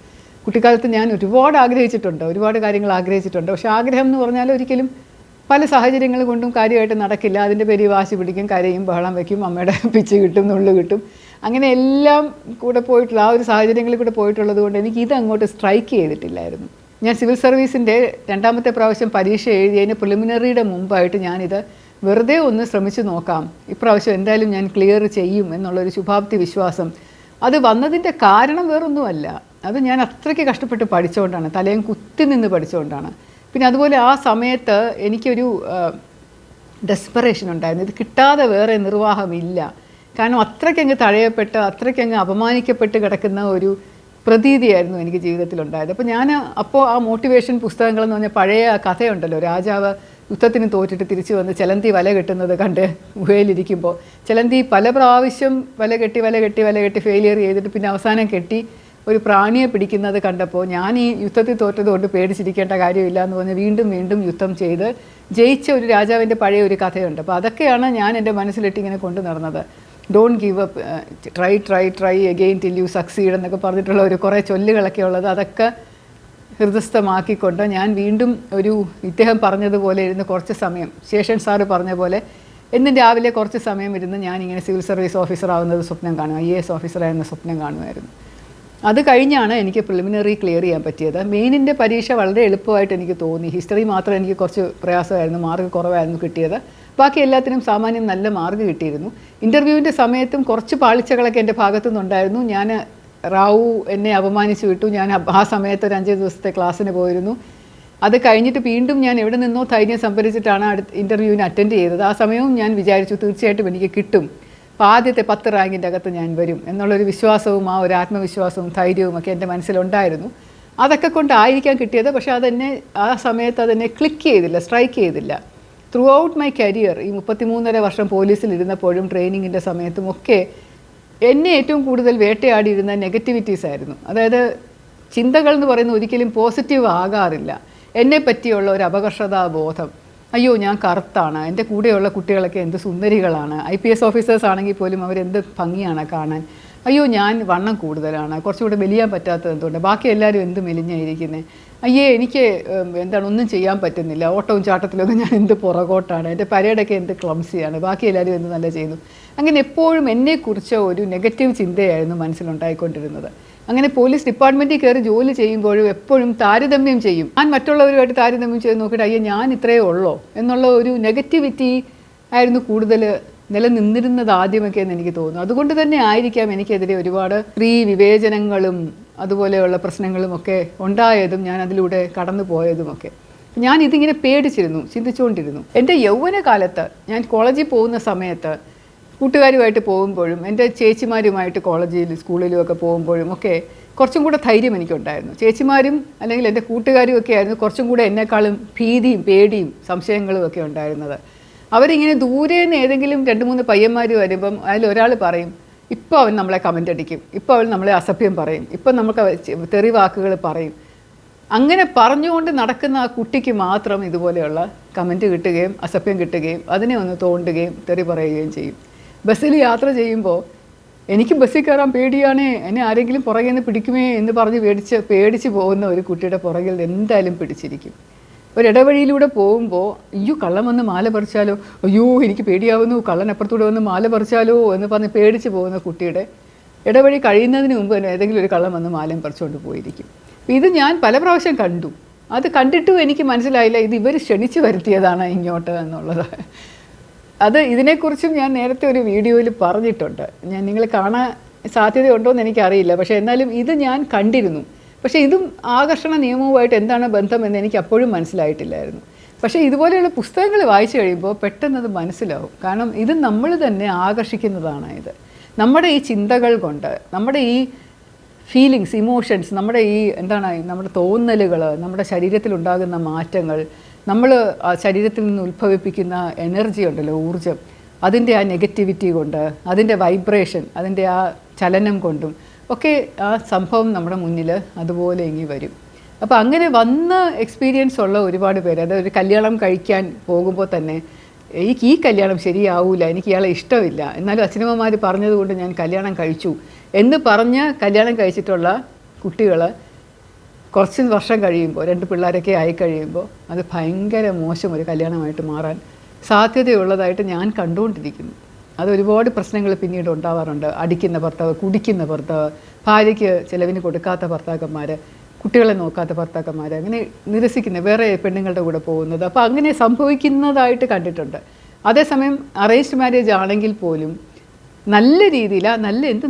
കുട്ടിക്കാലത്ത് ഞാൻ ഒരുപാട് കാര്യങ്ങൾ ആഗ്രഹിച്ചിട്ടുണ്ട്. പക്ഷേ ആഗ്രഹം എന്ന് പറഞ്ഞാൽ ഒരിക്കലും പല സാഹചര്യങ്ങൾ കൊണ്ടും കാര്യമായിട്ട് നടക്കില്ല. അതിൻ്റെ പേര് വാശി പിടിക്കും, കരയും, ബഹളം വയ്ക്കും, അമ്മയുടെ പിച്ച് കിട്ടും, നുള്ളു കിട്ടും, അങ്ങനെ എല്ലാം കൂടെ പോയിട്ടുള്ള ആ ഒരു സാഹചര്യങ്ങളിൽ കൂടെ പോയിട്ടുള്ളത് കൊണ്ട് എനിക്ക് ഇതങ്ങോട്ട് സ്ട്രൈക്ക് ചെയ്തിട്ടില്ലായിരുന്നു. ഞാൻ സിവിൽ സർവീസിൻ്റെ രണ്ടാമത്തെ പ്രാവശ്യം പരീക്ഷ എഴുതിയതിന് പ്രിലിമിനറിയുടെ മുമ്പായിട്ട് ഞാനിത് വെറുതെ ഒന്ന് ശ്രമിച്ചു നോക്കാം, ഇപ്രാവശ്യം എന്തായാലും ഞാൻ ക്ലിയർ ചെയ്യും എന്നുള്ളൊരു ശുഭാപ്തി വിശ്വാസം അത് വന്നതിൻ്റെ കാരണം വേറൊന്നുമല്ല, അത് ഞാൻ അത്രയ്ക്ക് കഷ്ടപ്പെട്ട് പഠിച്ചുകൊണ്ടാണ്, തലയും കുത്തി നിന്ന് പഠിച്ചുകൊണ്ടാണ്. പിന്നെ അതുപോലെ ആ സമയത്ത് എനിക്കൊരു ഡെസ്പറേഷൻ ഉണ്ടായിരുന്നു, ഇത് കിട്ടാതെ വേറെ നിർവാഹമില്ല. കാരണം അത്രയ്ക്കങ്ങ് തഴയപ്പെട്ട്, അത്രയ്ക്കങ്ങ് അപമാനിക്കപ്പെട്ട് കിടക്കുന്ന ഒരു പ്രതീതിയായിരുന്നു എനിക്ക് ജീവിതത്തിലുണ്ടായത്. അപ്പോൾ ആ മോട്ടിവേഷൻ പുസ്തകങ്ങളെന്ന് പറഞ്ഞാൽ പഴയ കഥയുണ്ടല്ലോ, രാജാവ് യുദ്ധത്തിന് തോറ്റിട്ട് തിരിച്ചു വന്ന് ചിലന്തി വല കെട്ടുന്നത് കണ്ട് ഗുഹയിലിരിക്കുമ്പോൾ ചിലന്തി പല പ്രാവശ്യം വല കെട്ടി ഫെയിലിയർ ചെയ്തിട്ട് പിന്നെ അവസാനം കെട്ടി ഒരു പ്രാണിയെ പിടിക്കുന്നത് കണ്ടപ്പോൾ ഞാൻ ഈ യുദ്ധത്തിൽ തോറ്റത് കൊണ്ട് പേടിച്ചിരിക്കേണ്ട കാര്യമില്ല എന്ന് പറഞ്ഞ് വീണ്ടും യുദ്ധം ചെയ്ത് ജയിച്ച ഒരു രാജാവിൻ്റെ പഴയ ഒരു കഥയുണ്ട്. അപ്പോൾ അതൊക്കെയാണ് ഞാൻ എൻ്റെ മനസ്സിലിട്ട് ഇങ്ങനെ കൊണ്ടു നടന്നത്. Don't give up, try again till you succeed എന്നൊക്കെ പറഞ്ഞിട്ടുള്ള കുറേ ചൊല്ലുകളൊക്കെ ഉള്ളത്, അതൊക്കെ ഹൃദയസ്ഥമാക്കിക്കൊണ്ട് ഞാൻ വീണ്ടും ഇദ്ദേഹം പറഞ്ഞതുപോലെ ഇരുന്ന് കുറച്ച് സമയം, ശേഷൻ സാറ് പറഞ്ഞ പോലെ എന്നും രാവിലെ കുറച്ച് സമയം ഇരുന്ന് ഞാനിങ്ങനെ സിവിൽ സർവീസ് ഓഫീസർ ആവുന്നത് സ്വപ്നം കാണും, IAS ഓഫീസറായിരുന്ന സ്വപ്നം കാണുമായിരുന്നു. അത് കഴിഞ്ഞാണ് എനിക്ക് പ്രിലിമിനറി ക്ലിയർ ചെയ്യാൻ പറ്റിയത്. മെയിനിൻ്റെ പരീക്ഷ വളരെ എളുപ്പമായിട്ട് എനിക്ക് തോന്നി. ഹിസ്റ്ററി മാത്രം എനിക്ക് കുറച്ച് പ്രയാസമായിരുന്നു, മാർക്ക് കുറവായിരുന്നു കിട്ടിയത്. ബാക്കി എല്ലാത്തിനും സാമാന്യം നല്ല മാർക്ക് കിട്ടിയിരുന്നു. ഇൻ്റർവ്യൂവിൻ്റെ സമയത്തും കുറച്ച് പാളിച്ചകളൊക്കെ എൻ്റെ ഭാഗത്തു നിന്നുണ്ടായിരുന്നു. റാവു എന്നെ അപമാനിച്ചു വിട്ടു. ഞാൻ ആ സമയത്ത് ഒരു 5 ദിവസത്തെ ക്ലാസ്സിന് പോയിരുന്നു. അത് കഴിഞ്ഞിട്ട് വീണ്ടും ഞാൻ എവിടെ നിന്നോ ധൈര്യം സംഭരിച്ചിട്ടാണ് ഇൻ്റർവ്യൂവിന് അറ്റൻഡ് ചെയ്തത്. ആ സമയവും ഞാൻ വിചാരിച്ചു തീർച്ചയായിട്ടും എനിക്ക് കിട്ടും, അപ്പോൾ ആദ്യത്തെ 10 റാങ്കിൻ്റെ അകത്ത് ഞാൻ വരും എന്നുള്ളൊരു വിശ്വാസവും ആ ഒരു ആത്മവിശ്വാസവും ധൈര്യവും ഒക്കെ എൻ്റെ മനസ്സിലുണ്ടായിരുന്നു. അതൊക്കെ കൊണ്ടായിരിക്കാം കിട്ടിയത്. പക്ഷേ ആ സമയത്ത് അതെന്നെ സ്ട്രൈക്ക് ചെയ്തില്ല. ത്രൂ ഔട്ട് മൈ കരിയർ, ഈ 33.5 വർഷം പോലീസിലിരുന്നപ്പോഴും ട്രെയിനിങ്ങിൻ്റെ സമയത്തും ഒക്കെ എന്നെ ഏറ്റവും കൂടുതൽ വേട്ടയാടിയിരുന്ന നെഗറ്റിവിറ്റീസ് ആയിരുന്നു. അതായത് ചിന്തകൾ എന്ന് പറയുന്നത് ഒരിക്കലും പോസിറ്റീവ് ആകാറില്ല. എന്നെ പറ്റിയുള്ള ഒരു അപകർഷതാ ബോധം. അയ്യോ ഞാൻ കറുത്താണ്, എൻ്റെ കൂടെയുള്ള കുട്ടികളൊക്കെ എന്ത് സുന്ദരികളാണ്, IPS ഓഫീസേഴ്സ് ആണെങ്കിൽ പോലും അവരെന്ത് ഭംഗിയാണ് കാണാൻ, അയ്യോ ഞാൻ വണ്ണം കൂടുതലാണ്, കുറച്ചുകൂടെ മെലിയാൻ പറ്റാത്തത് എന്തുകൊണ്ട്, ബാക്കി എല്ലാവരും എന്ത് മെലിഞ്ഞായിരിക്കുന്നത്, അയ്യേ എനിക്ക് എന്താണ് ഒന്നും ചെയ്യാൻ പറ്റുന്നില്ല, ഓട്ടവും ചാട്ടത്തിലൊക്കെ ഞാൻ എന്ത് പുറകോട്ടാണ്, എൻ്റെ പരേഡൊക്കെ എന്ത് ക്ലംസിയാണ്, ബാക്കി എല്ലാവരും എന്ത് നല്ല ചെയ്യുന്നു. അങ്ങനെ എപ്പോഴും എന്നെക്കുറിച്ച് ഒരു നെഗറ്റീവ് ചിന്തയായിരുന്നു മനസ്സിലുണ്ടായിക്കൊണ്ടിരുന്നത്. അങ്ങനെ പോലീസ് ഡിപ്പാർട്ട്മെൻറ്റിൽ കയറി ജോലി ചെയ്യുമ്പോഴും എപ്പോഴും താരതമ്യം ചെയ്യും. ഞാൻ മറ്റുള്ളവരുമായിട്ട് താരതമ്യം ചെയ്ത് നോക്കിയിട്ട് അയ്യോ ഞാൻ ഇത്രയേ ഉള്ളോ എന്നുള്ള ഒരു നെഗറ്റിവിറ്റി ആയിരുന്നു കൂടുതൽ നിലനിന്നിരുന്നത് ആദ്യമൊക്കെ എന്ന് എനിക്ക് തോന്നുന്നു. അതുകൊണ്ട് തന്നെ ആയിരിക്കാം എനിക്കെതിരെ ഒരുപാട് സ്ത്രീ വിവേചനങ്ങളും അതുപോലെയുള്ള പ്രശ്നങ്ങളും ഒക്കെ ഉണ്ടായതും ഞാൻ അതിലൂടെ കടന്നു പോയതുമൊക്കെ. ഞാൻ ഇതിങ്ങനെ പേടിച്ചിരുന്നു, ചിന്തിച്ചുകൊണ്ടിരുന്നു. എൻ്റെ യൗവനകാലത്ത് ഞാൻ കോളേജിൽ പോകുന്ന സമയത്ത് കൂട്ടുകാരുമായിട്ട് പോകുമ്പോഴും എൻ്റെ ചേച്ചിമാരുമായിട്ട് കോളേജിൽ സ്കൂളിലും ഒക്കെ പോകുമ്പോഴും ഒക്കെ കുറച്ചും കൂടെ ധൈര്യം എനിക്കുണ്ടായിരുന്നു. ചേച്ചിമാരും അല്ലെങ്കിൽ എൻ്റെ കൂട്ടുകാരും ഒക്കെ ആയിരുന്നു കുറച്ചും കൂടെ എന്നെക്കാളും ഭീതിയും പേടിയും സംശയങ്ങളും ഒക്കെ ഉണ്ടായിരുന്നത്. അവരിങ്ങനെ ദൂരെ നിന്ന് ഏതെങ്കിലും 2-3 പയ്യന്മാർ വരുമ്പം അതിലൊരാൾ പറയും ഇപ്പോൾ അവൻ നമ്മളെ കമൻ്റ് അടിക്കും, ഇപ്പോൾ അവൻ നമ്മളെ അസഭ്യം പറയും, ഇപ്പം നമുക്ക് തെറി വാക്കുകൾ പറയും. അങ്ങനെ പറഞ്ഞുകൊണ്ട് നടക്കുന്ന ആ കുട്ടിക്ക് മാത്രം ഇതുപോലെയുള്ള കമൻറ്റ് കിട്ടുകയും അസഭ്യം കിട്ടുകയും അതിനെ ഒന്ന് തോണ്ടുകയും തെറി പറയുകയും ചെയ്യും. ബസ്സിൽ യാത്ര ചെയ്യുമ്പോൾ എനിക്ക് ബസ്സിൽ കയറാൻ പേടിയാണേ, എന്നെ ആരെങ്കിലും പുറകിൽ നിന്ന് പിടിക്കുമേ എന്ന് പറഞ്ഞ് പേടിച്ച് പോകുന്ന ഒരു കുട്ടിയുടെ പുറകിൽ എന്തായാലും പിടിച്ചിരിക്കും. ഒരിടവഴിയിലൂടെ പോകുമ്പോൾ അയ്യോ കള്ളൻ വന്ന് മാല പറിച്ചാലോ, അയ്യോ എനിക്ക് പേടിയാവുന്നു, കള്ളൻ അപ്പുറത്തൂടെ വന്ന് മാല പറിച്ചാലോ എന്ന് പറഞ്ഞ് പേടിച്ച് പോകുന്ന കുട്ടിയുടെ ഇടവഴി കഴിയുന്നതിന് മുമ്പ് തന്നെ ഏതെങ്കിലും ഒരു കള്ളൻ വന്ന് മാലയും പറിച്ചുകൊണ്ട് പോയിരിക്കും. ഇത് ഞാൻ പല പ്രാവശ്യം കണ്ടു. അത് കണ്ടിട്ടും എനിക്ക് മനസ്സിലായില്ല ഇത് ഇവർ ക്ഷണിച്ച് വരുത്തിയതാണ് ഇങ്ങോട്ട് എന്നുള്ളത്. ഇതിനെക്കുറിച്ചും ഞാൻ നേരത്തെ ഒരു വീഡിയോയിൽ പറഞ്ഞിട്ടുണ്ട്. നിങ്ങൾ കാണാൻ സാധ്യതയുണ്ടോ എന്ന് എനിക്കറിയില്ല. പക്ഷേ എന്നാലും ഇത് ഞാൻ കണ്ടിരുന്നു. പക്ഷേ ഇതും ആകർഷണ നിയമവുമായിട്ട് എന്താണ് ബന്ധമെന്ന് എനിക്ക് അപ്പോഴും മനസ്സിലായിട്ടില്ലായിരുന്നു. പക്ഷേ ഇതുപോലെയുള്ള പുസ്തകങ്ങൾ വായിച്ചു കഴിയുമ്പോൾ പെട്ടെന്നത് മനസ്സിലാവും. കാരണം ഇത് നമ്മൾ തന്നെ ആകർഷിക്കുന്നതാണ്. ഇത് നമ്മുടെ ഈ ചിന്തകൾ കൊണ്ട്, നമ്മുടെ ഈ ഫീലിങ്സ്, ഇമോഷൻസ്, നമ്മുടെ ഈ നമ്മുടെ തോന്നലുകൾ, നമ്മുടെ ശരീരത്തിലുണ്ടാകുന്ന മാറ്റങ്ങൾ, നമ്മൾ ശരീരത്തിൽ നിന്ന് ഉത്ഭവിപ്പിക്കുന്ന എനർജി ഉണ്ടല്ലോ, ഊർജം, അതിൻ്റെ ആ നെഗറ്റിവിറ്റി കൊണ്ട്, അതിൻ്റെ വൈബ്രേഷൻ, അതിൻ്റെ ആ ചലനം കൊണ്ടും ഒക്കെ ആ സംഭവം നമ്മുടെ മുന്നിൽ അതുപോലെ ഇങ്ങി വരും. അപ്പോൾ അങ്ങനെ വന്ന എക്സ്പീരിയൻസ് ഉള്ള ഒരുപാട് പേര്, അതായത് ഒരു കല്യാണം കഴിക്കാൻ പോകുമ്പോൾ തന്നെ ഈ കല്യാണം ശരിയാവില്ല, എനിക്ക് ഇയാളെ ഇഷ്ടമില്ല, എന്നാലും അച്ഛനമ്മമാർ പറഞ്ഞതുകൊണ്ട് ഞാൻ കല്യാണം കഴിച്ചു എന്ന് പറഞ്ഞ് കല്യാണം കഴിച്ചിട്ടുള്ള കുട്ടികൾ കുറച്ച് വർഷം കഴിയുമ്പോൾ 2 പിള്ളേരൊക്കെ ആയി കഴിയുമ്പോൾ അത് ഭയങ്കര മോശം ഒരു കല്യാണമായിട്ട് മാറാൻ സാധ്യതയുള്ളതായിട്ട് ഞാൻ കണ്ടുകൊണ്ടിരിക്കുന്നു. അത് ഒരുപാട് പ്രശ്നങ്ങൾ പിന്നീട് ഉണ്ടാവാറുണ്ട്. അടിക്കുന്ന ഭർത്താവ്, കുടിക്കുന്ന ഭർത്താവ്, ഭാര്യയ്ക്ക് ചിലവിന് കൊടുക്കാത്ത ഭർത്താക്കന്മാർ, കുട്ടികളെ നോക്കാത്ത ഭർത്താക്കന്മാർ, അങ്ങനെ നിരസിക്കുന്ന വേറെ പെണ്ണുങ്ങളുടെ കൂടെ പോകുന്നത്. അപ്പോൾ അങ്ങനെ സംഭവിക്കുന്നതായിട്ട് കണ്ടിട്ടുണ്ട്. അതേസമയം അറേഞ്ച്ഡ് മാരേജ് ആണെങ്കിൽ പോലും നല്ല രീതിയിൽ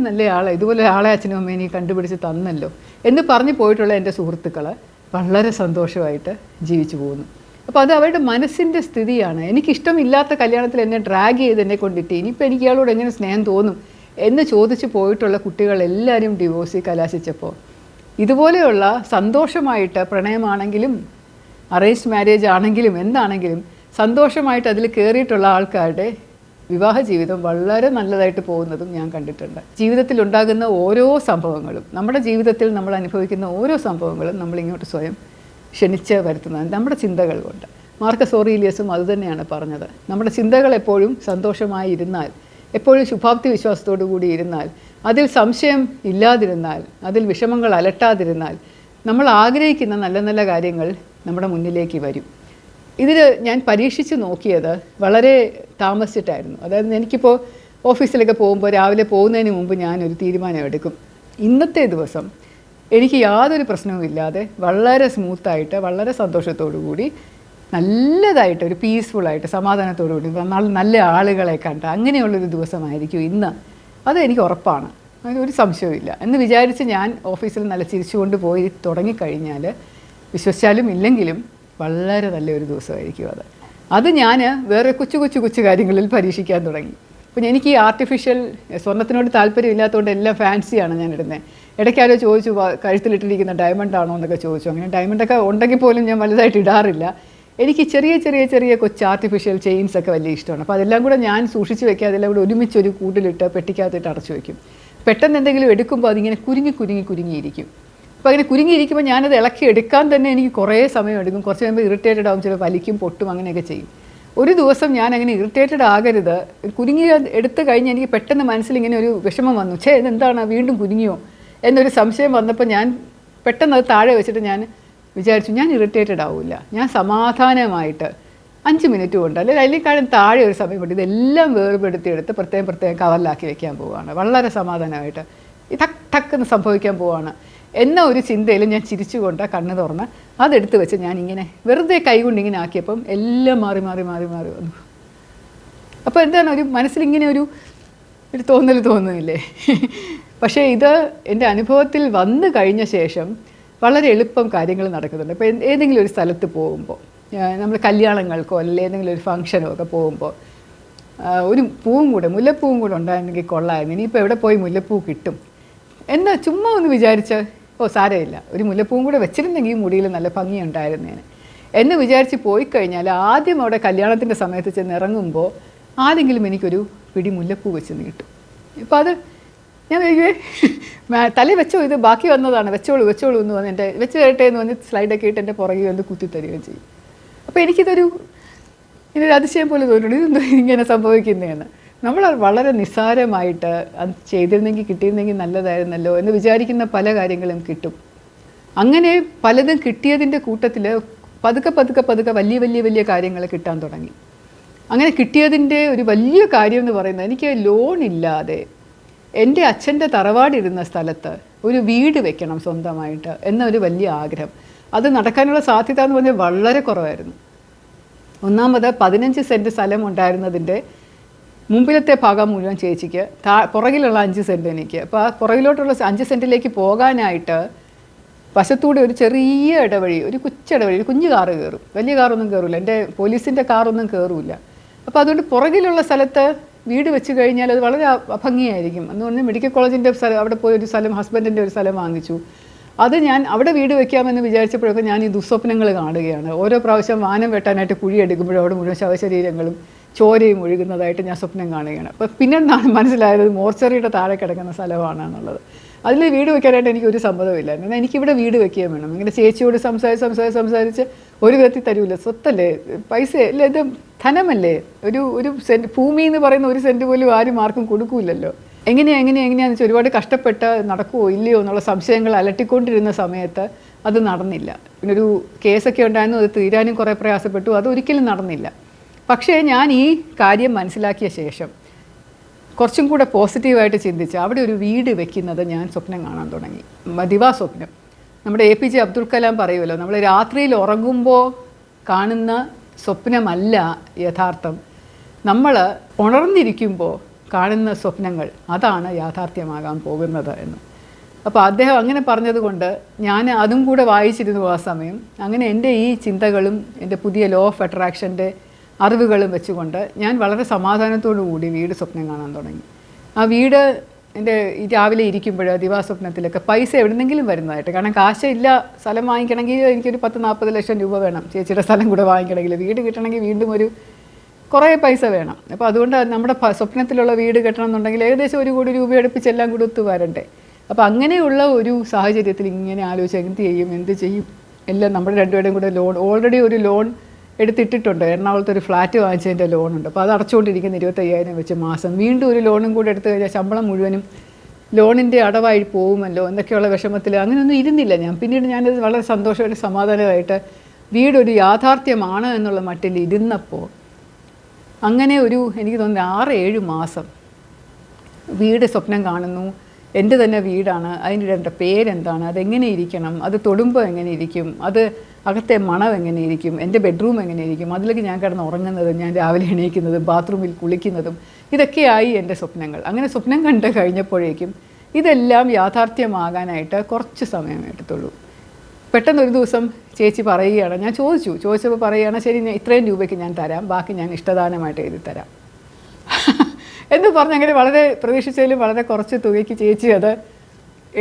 നല്ല ആളെ, ഇതുപോലെ ആളെ അച്ഛനും അമ്മേനെ കണ്ടുപിടിച്ച് തന്നല്ലോ എന്ന് പറഞ്ഞു പോയിട്ടുള്ള എൻ്റെ സുഹൃത്തുക്കൾ വളരെ സന്തോഷമായിട്ട് ജീവിച്ചു പോകുന്നു. അപ്പോൾ അത് അവരുടെ മനസ്സിൻ്റെ സ്ഥിതിയാണ്. എനിക്കിഷ്ടമില്ലാത്ത കല്യാണത്തിൽ എന്നെ ഡ്രാഗ് ചെയ്ത് എന്നെ കൊണ്ടിട്ട് ഇനിയിപ്പോൾ എനിക്ക് ഇയാളോട് എങ്ങനെ സ്നേഹം തോന്നും എന്ന് ചോദിച്ച് പോയിട്ടുള്ള കുട്ടികളെല്ലാവരും ഡിവോഴ്സിൽ കലാശിച്ചപ്പോൾ ഇതുപോലെയുള്ള സന്തോഷമായിട്ട്, പ്രണയമാണെങ്കിലും അറേഞ്ച്ഡ് മാരേജ് ആണെങ്കിലും എന്താണെങ്കിലും സന്തോഷമായിട്ട് അതിൽ കയറിയിട്ടുള്ള ആൾക്കാരുടെ വിവാഹ ജീവിതം വളരെ നല്ലതായിട്ട് പോകുന്നതും ഞാൻ കണ്ടിട്ടുണ്ട്. ജീവിതത്തിൽ ഉണ്ടാകുന്ന ഓരോ സംഭവങ്ങളും, നമ്മുടെ ജീവിതത്തിൽ നമ്മൾ അനുഭവിക്കുന്ന ഓരോ സംഭവങ്ങളും നമ്മളിങ്ങോട്ട് സ്വയം ക്ഷണിച്ച് വരുത്തുന്നത് നമ്മുടെ ചിന്തകൾ കൊണ്ട്. മാർക്കസ് ഓറീലിയസും അതുതന്നെയാണ് പറഞ്ഞത്. നമ്മുടെ ചിന്തകൾ എപ്പോഴും സന്തോഷമായി ഇരുന്നാൽ, എപ്പോഴും ശുഭാപ്തി വിശ്വാസത്തോടു കൂടി ഇരുന്നാൽ, അതിൽ സംശയം ഇല്ലാതിരുന്നാൽ, അതിൽ വിഷമങ്ങൾ അലട്ടാതിരുന്നാൽ, നമ്മൾ ആഗ്രഹിക്കുന്ന നല്ല നല്ല കാര്യങ്ങൾ നമ്മുടെ മുന്നിലേക്ക് വരും. ഇതിൽ ഞാൻ പരീക്ഷിച്ച് നോക്കിയത് വളരെ താമസിച്ചിട്ടായിരുന്നു. അതായത് എനിക്കിപ്പോൾ ഓഫീസിലൊക്കെ പോകുമ്പോൾ രാവിലെ പോകുന്നതിന് മുമ്പ് ഞാനൊരു തീരുമാനം എടുക്കും. ഇന്നത്തെ ദിവസം എനിക്ക് യാതൊരു പ്രശ്നവുമില്ലാതെ വളരെ സ്മൂത്തായിട്ട്, വളരെ സന്തോഷത്തോടു കൂടി, നല്ലതായിട്ട്, ഒരു പീസ്ഫുള്ളായിട്ട്, സമാധാനത്തോടു കൂടി, നല്ല ആളുകളെ കണ്ട് അങ്ങനെയുള്ളൊരു ദിവസമായിരിക്കും ഇന്ന്. അത് എനിക്ക് ഉറപ്പാണ്, അതിനൊരു സംശയവുമില്ല എന്ന് വിചാരിച്ച് ഞാൻ ഓഫീസിൽ നല്ല ചിരിച്ചുകൊണ്ട് പോയി തുടങ്ങിക്കഴിഞ്ഞാൽ വിശ്വസിച്ചാലും ഇല്ലെങ്കിലും വളരെ നല്ലൊരു ദിവസമായിരിക്കും അത് ഞാൻ വേറെ കൊച്ചു കാര്യങ്ങളിൽ പരീക്ഷിക്കാൻ തുടങ്ങി. അപ്പോൾ എനിക്ക് ഈ ആർട്ടിഫിഷ്യൽ സ്വർണ്ണത്തിനോട് താല്പര്യമില്ലാത്തതുകൊണ്ട് എല്ലാം ഫാൻസിയാണ് ഞാൻ ഇടുന്നത്. ഇടയ്ക്കാരോ ചോദിച്ചു കഴുത്തിലിട്ടിരിക്കുന്ന ഡയമണ്ട് ആണോ എന്നൊക്കെ ചോദിച്ചു. അങ്ങനെ ഡയമണ്ടൊക്കെ ഉണ്ടെങ്കിൽ പോലും ഞാൻ വലുതായിട്ട് ഇടാറില്ല. എനിക്ക് ചെറിയ കൊച്ചു ആർട്ടിഫിഷ്യൽ ചെയിൻസൊക്കെ വലിയ ഇഷ്ടമാണ്. അപ്പോൾ അതെല്ലാം കൂടെ ഞാൻ സൂക്ഷിച്ച് വെക്കുക, അതെല്ലാം കൂടെ ഒരുമിച്ചൊരു കൂട്ടിലിട്ട് പെട്ടിക്കകത്തിട്ട് അടച്ചു വയ്ക്കും. പെട്ടെന്ന് എന്തെങ്കിലും എടുക്കുമ്പോൾ അതിങ്ങനെ കുരുങ്ങിയിരിക്കും. അപ്പോൾ അങ്ങനെ കുരുങ്ങിയിരിക്കുമ്പോൾ ഞാനത് ഇളക്കി എടുക്കാൻ തന്നെ എനിക്ക് കുറേ സമയം എടുക്കും. കുറച്ച് കഴിയുമ്പോൾ ഇറിറ്റേറ്റഡ് ആകും, ചില വലിക്കും പൊട്ടും അങ്ങനെയൊക്കെ ചെയ്യും. ഒരു ദിവസം ഞാൻ അങ്ങനെ ഇറിറ്റേറ്റഡ് ആകരുത്, കുരുങ്ങി എടുത്ത് കഴിഞ്ഞ് എനിക്ക് പെട്ടെന്ന് മനസ്സിൽ ഇങ്ങനെ ഒരു വിഷമം വന്നു. ഇതെന്താണ് വീണ്ടും കുരുങ്ങിയോ എന്നൊരു സംശയം വന്നപ്പോൾ ഞാൻ പെട്ടെന്ന് അത് താഴെ വെച്ചിട്ട് ഞാൻ വിചാരിച്ചു, ഞാൻ ഇറിറ്റേറ്റഡ് ആവില്ല, ഞാൻ സമാധാനമായിട്ട് 5 മിനിറ്റ് കൊണ്ട് അല്ലെങ്കിൽ അതിലേക്കാളും താഴെ ഒരു സമയം കൊണ്ട് ഇതെല്ലാം വേർപെടുത്തിയെടുത്ത് പ്രത്യേകം കവറിലാക്കി വെക്കാൻ പോവുകയാണ്. വളരെ സമാധാനമായിട്ട് ടക്കെന്ന് സംഭവിക്കാൻ പോവുകയാണ് എന്ന ഒരു ചിന്തയിൽ ഞാൻ ചിരിച്ചുകൊണ്ട് കണ്ണ് തുറന്ന് അതെടുത്ത് വെച്ച് ഞാൻ ഇങ്ങനെ വെറുതെ കൈകൊണ്ട് ഇങ്ങനെ ആക്കിയപ്പം എല്ലാം മാറി വന്നു. അപ്പോൾ എന്താണ് ഒരു മനസ്സിലിങ്ങനെ ഒരു തോന്നുന്നില്ലേ? പക്ഷേ ഇത് എൻ്റെ അനുഭവത്തിൽ വന്നു കഴിഞ്ഞ ശേഷം വളരെ എളുപ്പം കാര്യങ്ങൾ നടക്കുന്നുണ്ട്. ഇപ്പോൾ ഏതെങ്കിലും ഒരു സ്ഥലത്ത് പോകുമ്പോൾ, നമ്മൾ കല്യാണങ്ങൾക്കോ അല്ലെങ്കിൽ ഏതെങ്കിലും ഒരു ഫംഗ്ഷനോ ഒക്കെ പോകുമ്പോൾ ഒരു മുല്ലപ്പൂവും കൂടെ ഉണ്ടായിരുന്നെങ്കിൽ കൊള്ളായിരുന്നു, ഇനിയിപ്പോൾ എവിടെ പോയി മുല്ലപ്പൂ കിട്ടും എന്ന് ചുമ്മാ ഒന്ന് വിചാരിച്ച്, സാരമില്ല, ഒരു മുല്ലപ്പൂവും കൂടെ വെച്ചിരുന്നെങ്കിൽ മുടിയിൽ നല്ല ഭംഗിയുണ്ടായിരുന്നേനെ എന്ന് വിചാരിച്ച് പോയി കഴിഞ്ഞാൽ ആദ്യം അവിടെ കല്യാണത്തിൻ്റെ സമയത്ത് ചെന്ന് ഇറങ്ങുമ്പോൾ ആരെങ്കിലും എനിക്കൊരു പിടി മുല്ലപ്പൂ വെച്ച് നീട്ടും. ഇപ്പോൾ അത് ഞാൻ തലയിൽ വെച്ചോ, ഇത് ബാക്കി വന്നതാണ്, വെച്ചോളൂ എന്ന് പറഞ്ഞ് എൻ്റെ വെച്ച് കേട്ടെ എന്ന് പറഞ്ഞ് സ്ലൈഡൊക്കെ ഇട്ട് എൻ്റെ പുറകെ വന്ന് കുത്തിത്തരികയും ചെയ്യും. അപ്പോൾ എനിക്കിതൊരു അതിശയം പോലെ തോന്നുന്നു, ഇതെന്തോ ഇങ്ങനെ സംഭവിക്കുന്നതെന്ന്. നമ്മൾ വളരെ നിസ്സാരമായിട്ട് അത് ചെയ്തിരുന്നെങ്കിൽ കിട്ടിയിരുന്നെങ്കിൽ നല്ലതായിരുന്നല്ലോ എന്ന് വിചാരിക്കുന്ന പല കാര്യങ്ങളും കിട്ടും. അങ്ങനെ പലതും കിട്ടിയതിൻ്റെ കൂട്ടത്തിൽ പതുക്കെ വലിയ കാര്യങ്ങൾ കിട്ടാൻ തുടങ്ങി. അങ്ങനെ കിട്ടിയതിൻ്റെ ഒരു വലിയ കാര്യം എന്ന് പറയുന്നത്, എനിക്ക് ലോണില്ലാതെ എൻ്റെ അച്ഛൻ്റെ തറവാടിരുന്ന സ്ഥലത്ത് ഒരു വീട് വെക്കണം സ്വന്തമായിട്ട് എന്നൊരു വലിയ ആഗ്രഹം. അത് നടക്കാനുള്ള സാധ്യത എന്ന് പറഞ്ഞാൽ വളരെ കുറവായിരുന്നു. ഒന്നാമത് 15 സെൻറ്റ് സ്ഥലം ഉണ്ടായിരുന്നതിൻ്റെ മുമ്പിലത്തെ ഭാഗം മുഴുവൻ ചേച്ചിക്ക്, പുറകിലുള്ള 5 സെൻറ്റ് എനിക്ക്. അപ്പോൾ ആ പുറകിലോട്ടുള്ള 5 സെൻറ്റിലേക്ക് പോകാനായിട്ട് വശത്തൂടെ ഒരു ചെറിയ ഇടവഴി, ഒരു കൊച്ചിടവഴി, ഒരു കുഞ്ഞു കാറ് കയറും, വലിയ കാറൊന്നും കയറില്ല, എൻ്റെ പോലീസിൻ്റെ കാറൊന്നും കയറില്ല. അപ്പോൾ അതുകൊണ്ട് പുറകിലുള്ള സ്ഥലത്ത് വീട് വെച്ച് കഴിഞ്ഞാൽ അത് വളരെ ഭംഗിയായിരിക്കും എന്ന് പറഞ്ഞാൽ മെഡിക്കൽ കോളേജിൻ്റെ സ്ഥലം, അവിടെ പോയി ഒരു സ്ഥലം, ഹസ്ബൻഡിൻ്റെ ഒരു സ്ഥലം വാങ്ങിച്ചു. അത് ഞാൻ അവിടെ വീട് വെക്കാമെന്ന് വിചാരിച്ചപ്പോഴൊക്കെ ഞാൻ ഈ ദുസ്വപ്നങ്ങൾ കാണുകയാണ്. ഓരോ പ്രാവശ്യം വാനം വെട്ടാനായിട്ട് കുഴി എടുക്കുമ്പോഴും അവിടെ മുഴുവൻ ശവശരീരങ്ങളും ചോരയും ഒഴുകുന്നതായിട്ട് ഞാൻ സ്വപ്നം കാണുകയാണ്. അപ്പോൾ പിന്നെ മനസ്സിലായത് മോർച്ചറിയുടെ താഴെ കിടക്കുന്ന സ്ഥലമാണെന്നുള്ളത്. അതിൽ വീട് വെക്കാനായിട്ട് എനിക്കൊരു സമ്മതമില്ലായിരുന്നു. എന്നാൽ എനിക്കിവിടെ വീട് വെക്കുകയും വേണം. ഇങ്ങനെ ചേച്ചിയോട് സംസാരിച്ച് ഒരു വിധത്തിൽ തരൂല്ല, സ്വത്തല്ലേ, പൈസ അല്ലേ, ഇത് ധനമല്ലേ, ഒരു സെൻറ്റ് ഭൂമി എന്ന് പറയുന്ന 1 സെൻറ്റ് പോലും ആർക്കും കൊടുക്കൂലല്ലോ. എങ്ങനെയാണെന്ന് വെച്ചാൽ ഒരുപാട് കഷ്ടപ്പെട്ട് നടക്കുമോ ഇല്ലയോ എന്നുള്ള സംശയങ്ങൾ അലട്ടിക്കൊണ്ടിരുന്ന സമയത്ത് അത് നടന്നില്ല. പിന്നെ ഒരു കേസൊക്കെ ഉണ്ടായിരുന്നു, അത് തീരാനും കുറേ പ്രയാസപ്പെട്ടു, അതൊരിക്കലും നടന്നില്ല. പക്ഷേ ഞാൻ ഈ കാര്യം മനസ്സിലാക്കിയ ശേഷം കുറച്ചും കൂടെ പോസിറ്റീവായിട്ട് ചിന്തിച്ച് അവിടെ ഒരു വീട് വെക്കുന്നത് ഞാൻ സ്വപ്നം കാണാൻ തുടങ്ങി. ദിവാസ്വപ്നം. നമ്മുടെ APJ അബ്ദുൽ കലാം പറയുമല്ലോ, നമ്മൾ രാത്രിയിൽ ഉറങ്ങുമ്പോൾ കാണുന്ന സ്വപ്നമല്ല യഥാർത്ഥം, നമ്മൾ ഉണർന്നിരിക്കുമ്പോൾ കാണുന്ന സ്വപ്നങ്ങൾ, അതാണ് യാഥാർത്ഥ്യമാകാൻ പോകുന്നത് എന്ന്. അപ്പോൾ അദ്ദേഹം അങ്ങനെ പറഞ്ഞതുകൊണ്ട് ഞാൻ അതും കൂടെ വായിച്ചിരുന്നു ആ സമയം. അങ്ങനെ എൻ്റെ ഈ ചിന്തകളും എൻ്റെ പുതിയ ലോ ഓഫ് അട്രാക്ഷൻ്റെ അറിവുകളും വെച്ചുകൊണ്ട് ഞാൻ വളരെ സമാധാനത്തോടു കൂടി വീട് സ്വപ്നം കാണാൻ തുടങ്ങി. ആ വീട് എൻ്റെ രാവിലെ ഇരിക്കുമ്പോൾ ദിവാസ്വപ്നത്തിലൊക്കെ പൈസ എവിടെന്നെങ്കിലും വരുന്നതായിട്ട്, കാരണം കാശില്ല, സ്ഥലം വാങ്ങിക്കണമെങ്കിൽ എനിക്കൊരു 10-40 ലക്ഷം രൂപ വേണം, ചേച്ചിയുടെ സ്ഥലം കൂടെ വാങ്ങിക്കണമെങ്കിൽ, വീട് കിട്ടണമെങ്കിൽ വീണ്ടും ഒരു കുറേ പൈസ വേണം. അപ്പോൾ അതുകൊണ്ട് നമ്മുടെ സ്വപ്നത്തിലുള്ള വീട് കെട്ടണം എന്നുണ്ടെങ്കിൽ ഏകദേശം 1 കോടി രൂപ അടുപ്പിച്ച് എല്ലാം കൂടി ഒത്തു വരണ്ടേ. അപ്പോൾ അങ്ങനെയുള്ള ഒരു സാഹചര്യത്തിൽ ഇങ്ങനെ ആലോചിച്ച് എന്ത് ചെയ്യും എല്ലാം നമ്മുടെ രണ്ടുപേരുടെയും കൂടെ ലോൺ, ഓൾറെഡി ഒരു ലോൺ എടുത്തിട്ടിട്ടുണ്ട്, എറണാകുളത്ത് ഒരു ഫ്ലാറ്റ് വാങ്ങിച്ചതിൻ്റെ ലോണുണ്ട്. അപ്പോൾ അത് അടച്ചുകൊണ്ടിരിക്കുന്ന 25,000 വെച്ച് മാസം, വീണ്ടും ഒരു ലോണും കൂടെ എടുത്തു കഴിഞ്ഞാൽ ശമ്പളം മുഴുവനും ലോണിൻ്റെ അടവായി പോകുമല്ലോ എന്നൊക്കെയുള്ള വിഷമത്തിൽ അങ്ങനെയൊന്നും ഇരുന്നില്ല ഞാൻ. പിന്നീട് ഞാനത് വളരെ സന്തോഷമായിട്ട് സമാധാനമായിട്ട് വീടൊരു യാഥാർത്ഥ്യമാണ് എന്നുള്ള മട്ടിൽ ഇരുന്നപ്പോൾ അങ്ങനെ എനിക്ക് തോന്നുന്നു 6-7 മാസം വീട് സ്വപ്നം കാണുന്നു. എൻ്റെ തന്നെ വീടാണ്, അതിന് ഇടേണ്ട പേരെന്താണ്, അതെങ്ങനെ ഇരിക്കണം, അത് തൊടുമ്പോൾ എങ്ങനെ ഇരിക്കും, അത് അകത്തെ മണം എങ്ങനെ ഇരിക്കും, എൻ്റെ ബെഡ്റൂം എങ്ങനെ ഇരിക്കും, അതിലേക്ക് ഞാൻ കിടന്ന് ഉറങ്ങുന്നതും ഞാൻ രാവിലെ എണീക്കുന്നതും ബാത്റൂമിൽ കുളിക്കുന്നതും ഇതൊക്കെയായി എൻ്റെ സ്വപ്നങ്ങൾ. അങ്ങനെ സ്വപ്നം കണ്ട് കഴിഞ്ഞപ്പോഴേക്കും ഇതെല്ലാം യാഥാർത്ഥ്യമാകാനായിട്ട് കുറച്ച് സമയം എടുത്തുള്ളൂ. പെട്ടെന്നൊരു ദിവസം ചേച്ചി പറയുകയാണ്, ഞാൻ ചോദിച്ചപ്പോൾ പറയുകയാണ്, ശരി ഞാൻ ഇത്രയും രൂപയ്ക്ക് ഞാൻ തരാം, ബാക്കി ഞാൻ ഇഷ്ടദാനമായിട്ട് എഴുതി തരാം എന്ന് പറഞ്ഞ് അങ്ങനെ വളരെ പ്രതീക്ഷിച്ചതിലും വളരെ കുറച്ച് തുകയ്ക്ക് ചേച്ചി അത്